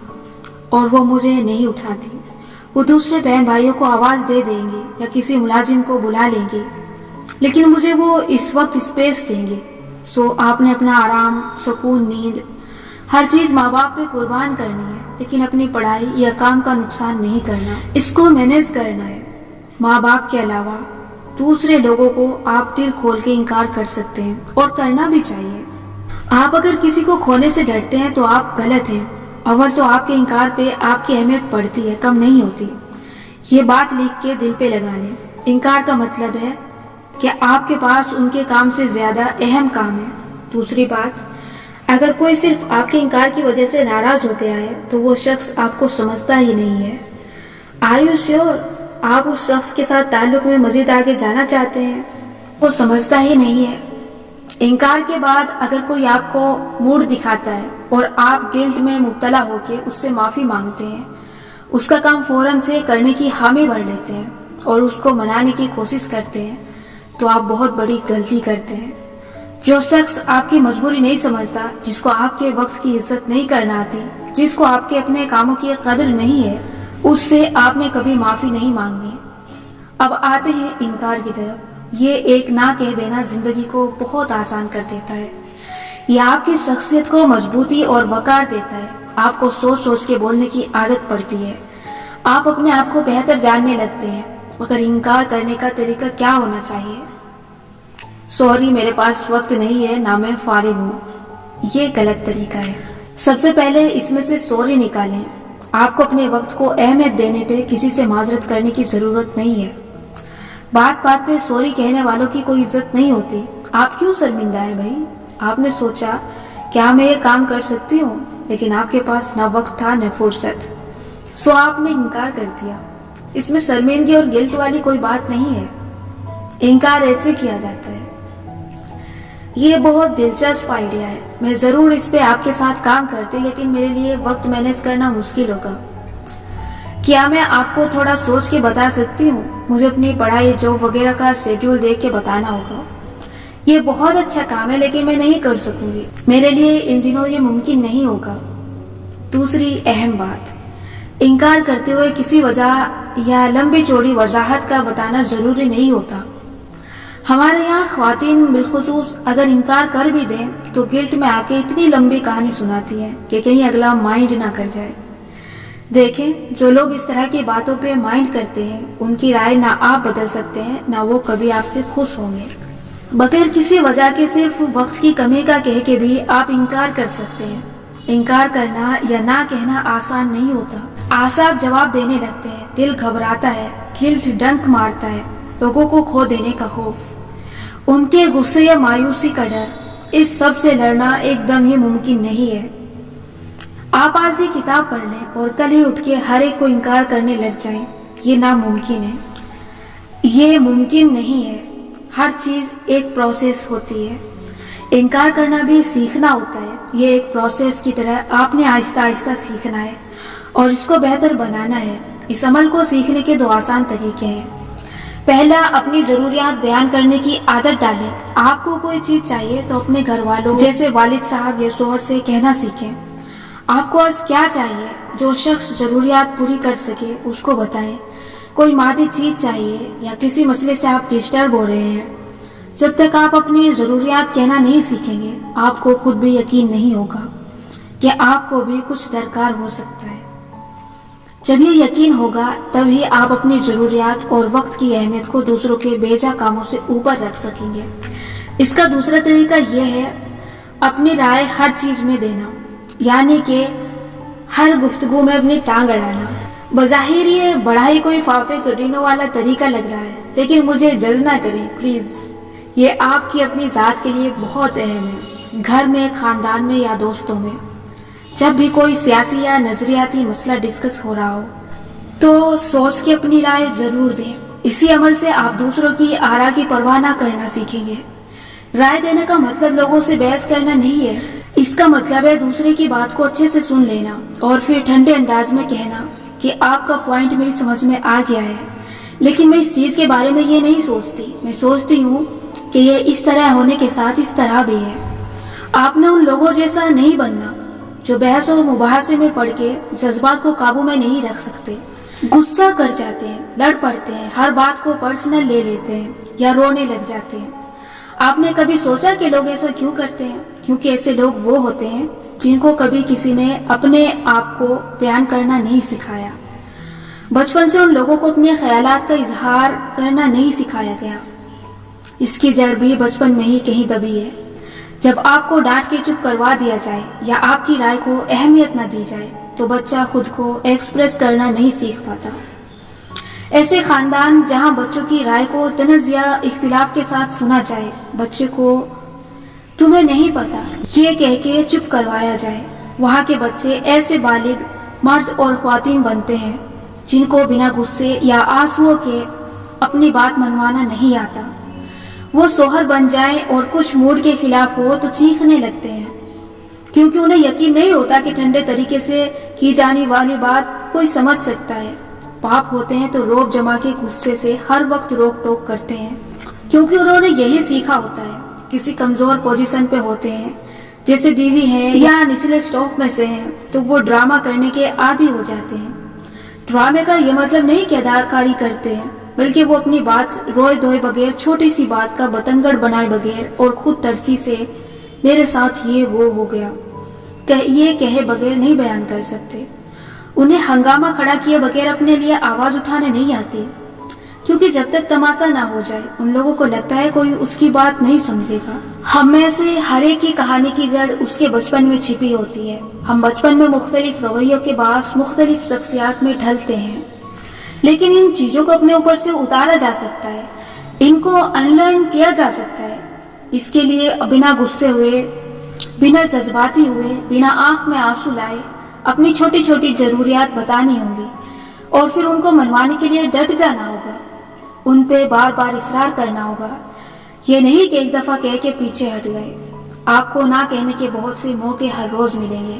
اور وہ مجھے نہیں اٹھاتی۔ وہ دوسرے بہن بھائیوں کو آواز دے دیں گے یا کسی ملازم کو بلا لیں گے، لیکن مجھے وہ اس وقت اسپیس دیں گے۔ سو آپ نے اپنا آرام، سکون، نیند، ہر چیز ماں باپ پہ قربان کرنی ہے، لیکن اپنی پڑھائی یا کام کا نقصان نہیں کرنا، اس کو مینیج کرنا ہے۔ ماں باپ کے علاوہ دوسرے لوگوں کو آپ دل کھول کے انکار کر سکتے ہیں اور کرنا بھی چاہیے۔ آپ اگر کسی کو کھونے سے ڈرتے ہیں تو آپ غلط ہیں۔ اول تو آپ کے انکار پہ آپ کی اہمیت بڑھتی ہے، کم نہیں ہوتی۔ یہ بات لکھ کے دل پہ لگا لیں۔ انکار کا مطلب ہے کہ آپ کے پاس ان کے کام سے زیادہ اہم کام ہے۔ دوسری بات، اگر کوئی صرف آپ کے انکار کی وجہ سے ناراض ہو گیا ہے تو وہ شخص آپ کو سمجھتا ہی نہیں ہے۔ آر یو شیور آپ اس شخص کے ساتھ تعلق میں مزید آگے جانا چاہتے ہیں؟ وہ سمجھتا ہی نہیں ہے۔ انکار کے بعد اگر کوئی آپ کو موڈ دکھاتا ہے اور آپ گلٹ میں مبتلا ہو کے اس سے معافی مانگتے ہیں، اس کا کام فوراً سے کرنے کی حامی بھر لیتے ہیں اور اس کو منانے کی کوشش کرتے ہیں تو آپ بہت بڑی غلطی کرتے ہیں۔ جو شخص آپ کی مجبوری نہیں سمجھتا، جس کو آپ کے وقت کی عزت نہیں کرنا آتی، جس کو آپ کے اپنے کاموں کی قدر نہیں ہے، اس سے آپ نے کبھی معافی نہیں مانگنی۔ اب آتے ہیں انکار کی طرف۔ یہ ایک نہ کہہ دینا زندگی کو بہت آسان کر دیتا ہے۔ یہ آپ کی شخصیت کو مضبوطی اور وقار دیتا ہے۔ آپ کو سوچ سوچ کے بولنے کی عادت پڑتی ہے۔ آپ اپنے آپ کو بہتر جاننے لگتے ہیں۔ مگر انکار کرنے کا طریقہ کیا ہونا چاہیے؟ سوری، میرے پاس وقت نہیں ہے، نہ میں فارغ ہوں۔ یہ غلط طریقہ ہے۔ سب سے پہلے اس میں سے سوری نکالیں۔ آپ کو اپنے وقت کو اہمیت دینے پہ کسی سے معذرت کرنے کی ضرورت نہیں ہے۔ بات بات پہ سوری کہنے والوں کی کوئی عزت نہیں ہوتی۔ آپ کیوں شرمندہ ہیں بھائی؟ آپ نے سوچا کیا میں یہ کام کر سکتی ہوں، لیکن آپ کے پاس نہ وقت تھا نہ فرصت، سو آپ نے انکار کر دیا۔ اس میں شرمندگی اور گلٹ والی کوئی بات نہیں ہے۔ انکار ایسے کیا جاتا ہے۔ یہ بہت دلچسپ آئیڈیا ہے۔ میں ضرور اس پہ آپ کے ساتھ کام کرتی، لیکن میرے لیے وقت مینیج کرنا مشکل ہوگا۔ کیا میں آپ کو تھوڑا سوچ کے بتا سکتی ہوں؟ مجھے اپنی پڑھائی، جاب وغیرہ کا شیڈول دیکھ کے بتانا ہوگا۔ یہ بہت اچھا کام ہے، لیکن میں نہیں کر سکوں گی۔ میرے لیے ان دنوں یہ ممکن نہیں ہوگا۔ دوسری اہم بات، انکار کرتے ہوئے کسی وجہ یا لمبی چوڑی وضاحت کا بتانا ضروری نہیں ہوتا۔ ہمارے یہاں خواتین بالخصوص اگر انکار کر بھی دیں تو گلٹ میں آ کے اتنی لمبی کہانی سناتی ہیں کہ کہیں اگلا مائنڈ نہ کر جائے۔ دیکھیں، جو لوگ اس طرح کی باتوں پہ مائنڈ کرتے ہیں، ان کی رائے نہ آپ بدل سکتے ہیں، نہ وہ کبھی آپ سے خوش ہوں گے۔ بغیر کسی وجہ کے صرف وقت کی کمی کا کہہ کے بھی آپ انکار کر سکتے ہیں۔ انکار کرنا یا نہ کہنا آسان نہیں ہوتا۔ اعصاب جواب دینے لگتے ہیں، دل گھبراتا ہے، گلٹ ڈنک مارتا ہے، لوگوں کو کھو دینے کا خوف، ان کے غصے یا مایوسی کا ڈر، اس سب سے لڑنا ایک دم ہی ممکن نہیں ہے۔ آپ آج یہ کتاب پڑھ لیں اور کل ہی اٹھ کے ہر ایک کو انکار کرنے لگ جائیں، یہ ناممکن ہے۔ یہ ممکن نہیں ہے۔ ہر چیز ایک پروسیس ہوتی ہے۔ انکار کرنا بھی سیکھنا ہوتا ہے۔ یہ ایک پروسیس کی طرح آپ نے آہستہ آہستہ سیکھنا ہے اور اس کو بہتر بنانا ہے۔ اس عمل کو سیکھنے کے 2 آسان طریقے ہیں۔ پہلا، اپنی ضروریات بیان کرنے کی عادت ڈالیں۔ آپ کو کوئی چیز چاہیے تو اپنے گھر والوں جیسے والد صاحب یا شوہر سے کہنا سیکھیں۔ آپ کو آج کیا چاہیے؟ جو شخص ضروریات پوری کر سکے اس کو بتائیں۔ کوئی مادی چیز چاہیے یا کسی مسئلے سے آپ ڈسٹرب ہو رہے ہیں، جب تک آپ اپنی ضروریات کہنا نہیں سیکھیں گے، آپ کو خود بھی یقین نہیں ہوگا کہ آپ کو بھی کچھ درکار ہو سکتا ہے۔ جب یہ یقین ہوگا تب ہی آپ اپنی ضروریات اور وقت کی اہمیت کو دوسروں کے بیجا کاموں سے اوپر رکھ سکیں گے۔ اس کا دوسرا طریقہ یہ ہے اپنی رائے ہر چیز میں دینا، یعنی کہ ہر گفتگو میں اپنی ٹانگ اڑانا۔ بظاہر یہ بڑا ہی کوئی فافے کٹینوں والا طریقہ لگ رہا ہے، لیکن مجھے جج نہ کریں پلیز۔ یہ آپ کی اپنی ذات کے لیے بہت اہم ہے۔ گھر میں، خاندان میں یا دوستوں میں جب بھی کوئی سیاسی یا نظریاتی مسئلہ ڈسکس ہو رہا ہو تو سوچ کے اپنی رائے ضرور دیں۔ اسی عمل سے آپ دوسروں کی آرا کی پرواہ نہ کرنا سیکھیں گے۔ رائے دینے کا مطلب لوگوں سے بحث کرنا نہیں ہے۔ اس کا مطلب ہے دوسرے کی بات کو اچھے سے سن لینا اور پھر ٹھنڈے انداز میں کہنا کہ آپ کا پوائنٹ میری سمجھ میں آ گیا ہے، لیکن میں اس چیز کے بارے میں یہ نہیں سوچتی۔ میں سوچتی ہوں کہ یہ اس طرح ہونے کے ساتھ اس طرح بھی ہے۔ آپ نے ان لوگوں جیسا نہیں بننا جو بحث و مباحثے میں پڑ کے جذبات کو قابو میں نہیں رکھ سکتے، غصہ کر جاتے ہیں، لڑ پڑتے ہیں، ہر بات کو پرسنل لے لیتے ہیں یا رونے لگ جاتے ہیں۔ آپ نے کبھی سوچا کہ لوگ ایسا کیوں کرتے ہیں؟ کیونکہ ایسے لوگ وہ ہوتے ہیں جن کو کبھی کسی نے اپنے آپ کو بیان کرنا نہیں سکھایا۔ بچپن سے ان لوگوں کو اپنے خیالات کا اظہار کرنا نہیں سکھایا گیا۔ اس کی جڑ بھی بچپن میں ہی کہیں دبی ہے۔ جب آپ کو ڈانٹ کے چپ کروا دیا جائے یا آپ کی رائے کو اہمیت نہ دی جائے تو بچہ خود کو ایکسپریس کرنا نہیں سیکھ پاتا۔ ایسے خاندان جہاں بچوں کی رائے کو تنازع یا اختلاف کے ساتھ سنا جائے، بچے کو تمہیں نہیں پتا یہ کہہ کے چپ کروایا جائے، وہاں کے بچے ایسے بالغ مرد اور خواتین بنتے ہیں جن کو بنا غصے یا آنسوؤں کے اپنی بات منوانا نہیں آتا۔ وہ شوہر بن جائیں اور کچھ موڈ کے خلاف ہو تو چیخنے لگتے ہیں، کیونکہ انہیں یقین نہیں ہوتا کہ ٹھنڈے طریقے سے کی جانے والی بات کوئی سمجھ سکتا ہے، باپ ہوتے ہیں تو روب جما کے غصے سے ہر وقت روک ٹوک کرتے ہیں، کیونکہ انہوں نے یہی سیکھا ہوتا ہے۔ کسی کمزور پوزیشن پہ ہوتے ہیں، جیسے بیوی ہیں یا نچلے اسٹاپ میں سے ہیں، تو وہ ڈرامہ کرنے کے عادی ہو جاتے ہیں۔ ڈرامے کا یہ مطلب نہیں کہ اداکاری کرتے ہیں، بلکہ وہ اپنی بات روئے دھوئے بغیر، چھوٹی سی بات کا بتنگڑ بنائے بغیر اور خود ترسی سے میرے ساتھ یہ وہ ہو گیا یہ کہے بغیر نہیں بیان کر سکتے۔ انہیں ہنگامہ کھڑا کیے بغیر اپنے لیے آواز اٹھانے نہیں آتی، کیونکہ جب تک تماشا نہ ہو جائے ان لوگوں کو لگتا ہے کوئی اس کی بات نہیں سمجھے گا۔ ہم میں سے ہر ایک کی کہانی کی جڑ اس کے بچپن میں چھپی ہوتی ہے۔ ہم بچپن میں مختلف رویوں کے باعث مختلف شخصیات میں ڈھلتے ہیں، لیکن ان چیزوں کو اپنے اوپر سے اتارا جا سکتا ہے، ان کو انلرن کیا جا سکتا ہے۔ اس کے لیے بنا غصے ہوئے، بنا جذباتی ہوئے، بنا آنکھ میں آنسو لائے اپنی چھوٹی چھوٹی ضروریات بتانی ہوں گی، اور پھر ان کو منوانے کے لیے ڈٹ جانا ہوگا، ان پہ بار بار اصرار کرنا ہوگا۔ یہ نہیں کہ ایک دفعہ کہہ کے پیچھے ہٹ گئے۔ آپ کو نہ کہنے کے بہت سے موقع ہر روز ملیں گے۔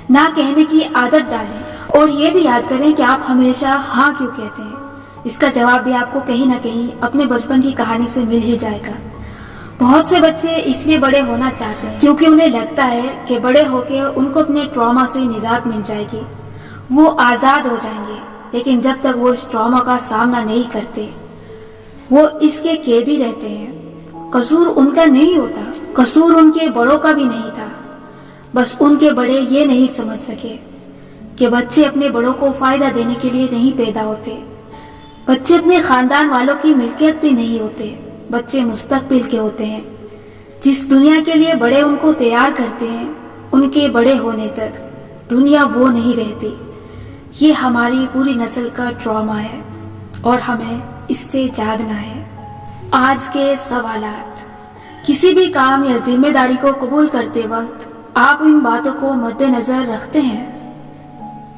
نہ کہنے کی عادت ڈالیں، اور یہ بھی یاد کریں کہ آپ ہمیشہ ہاں کیوں کہتے ہیں۔ اس کا جواب بھی آپ کو کہیں نہ کہیں اپنے بچپن کی کہانی سے مل ہی جائے گا۔ بہت سے بچے اس لیے بڑے ہونا چاہتے ہیں کیونکہ انہیں لگتا ہے کہ بڑے ہو کے ان کو اپنے ٹراما سے نجات مل جائے گی، وہ آزاد ہو جائیں گے۔ لیکن جب تک وہ اس ٹراما کا سامنا نہیں کرتے، وہ اس کے قیدی رہتے ہیں۔ قصور ان کا نہیں ہوتا، قصور ان کے بڑوں کا بھی نہیں تھا، بس ان کے بڑے یہ نہیں سمجھ سکے کہ بچے اپنے بڑوں کو فائدہ دینے کے لیے نہیں پیدا ہوتے۔ بچے اپنے خاندان والوں کی ملکیت بھی نہیں ہوتے، بچے مستقبل کے ہوتے ہیں۔ جس دنیا کے لیے بڑے ان کو تیار کرتے ہیں، ان کے بڑے ہونے تک دنیا وہ نہیں رہتی۔ یہ ہماری پوری نسل کا ٹراما ہے اور ہمیں اس سے جاگنا ہے۔ آج کے سوالات: کسی بھی کام یا ذمہ داری کو قبول کرتے وقت آپ ان باتوں کو مد نظر رکھتے ہیں؟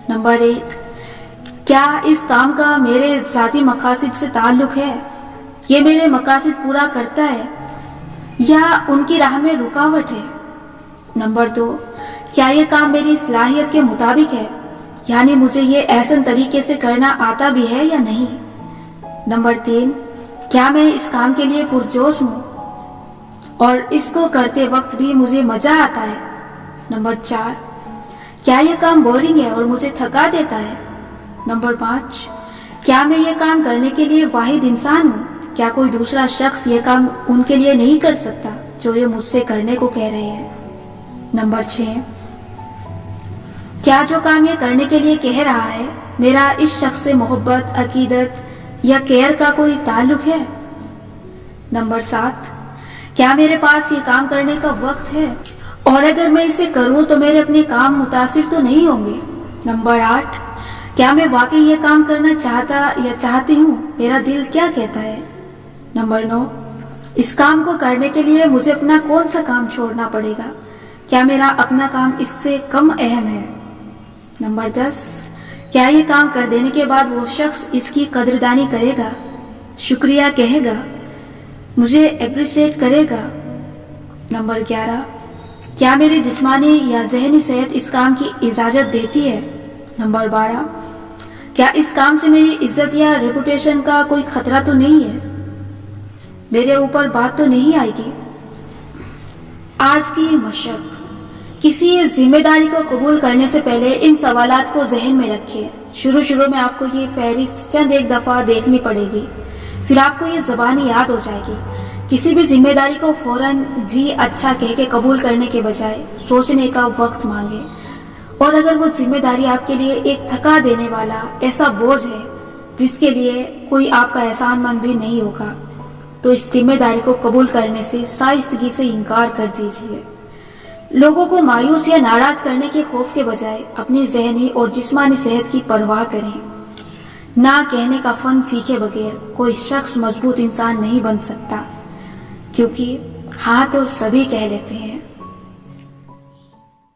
نمبر 1، کیا اس کام کا میرے ذاتی مقاصد سے تعلق ہے؟ یہ میرے مقاصد پورا کرتا ہے یا ان کی راہ میں رکاوٹ ہے؟ نمبر 2، کیا یہ کام میری صلاحیت کے مطابق ہے، یعنی مجھے یہ احسن طریقے سے کرنا آتا بھی ہے یا نہیں؟ نمبر 3، کیا میں اس کام کے لیے پرجوش ہوں اور اس کو کرتے وقت بھی مجھے مزہ آتا ہے؟ نمبر 4، کیا یہ کام بورنگ ہے اور مجھے تھکا دیتا ہے؟ نمبر 5، کیا میں یہ کام کرنے کے لیے واحد انسان ہوں؟ کیا کوئی دوسرا شخص یہ کام ان کے لیے نہیں کر سکتا جو یہ مجھ سے کرنے کو کہہ رہے ہیں؟ نمبر 6، کیا جو کام یہ کرنے کے لیے کہہ رہا ہے میرا اس شخص سے محبت، عقیدت یا کیئر کا کوئی تعلق ہے؟ نمبر 7، کیا میرے پاس یہ کام کرنے کا وقت ہے، اور اگر میں اسے کروں تو میرے اپنے کام متاثر تو نہیں ہوں گے؟ نمبر 8، کیا میں واقعی یہ کام کرنا چاہتا یا چاہتی ہوں؟ میرا دل کیا کہتا ہے؟ نمبر 9، اس کام کو کرنے کے لیے مجھے اپنا کون سا کام چھوڑنا پڑے گا؟ کیا میرا اپنا کام اس سے کم اہم ہے؟ نمبر 10، کیا یہ کام کر دینے کے بعد وہ شخص اس کی قدردانی کرے گا، شکریہ کہے گا، مجھے اپریشیٹ کرے گا؟ نمبر 11، کیا میری جسمانی یا ذہنی صحت اس کام کی اجازت دیتی ہے؟ نمبر 12، کیا اس کام سے میری عزت یا ریپوٹیشن کا کوئی خطرہ تو نہیں ہے؟ میرے اوپر بات تو نہیں آئے گی؟ آج کی مشق: کسی ذمہ داری کو قبول کرنے سے پہلے ان سوالات کو ذہن میں رکھیں۔ شروع میں آپ کو یہ فہرست چند ایک دفعہ دیکھنی پڑے گی، پھر آپ کو یہ زبانی یاد ہو جائے گی۔ کسی بھی ذمہ داری کو فوراً جی اچھا کہہ کے قبول کرنے کے بجائے سوچنے کا وقت مانگیں، اور اگر وہ ذمہ داری آپ کے لیے ایک تھکا دینے والا ایسا بوجھ ہے جس کے لیے کوئی آپ کا احسان مند بھی نہیں ہوگا، تو اس ذمہ داری کو قبول کرنے سے شائستگی سے انکار کر دیجیے۔ لوگوں کو مایوس یا ناراض کرنے کے خوف کے بجائے اپنی ذہنی اور جسمانی صحت کی پرواہ کریں۔ نہ کہنے کا فن سیکھے بغیر کوئی شخص مضبوط انسان نہیں بن سکتا، کیونکہ ہاں تو سبھی کہہ لیتے ہیں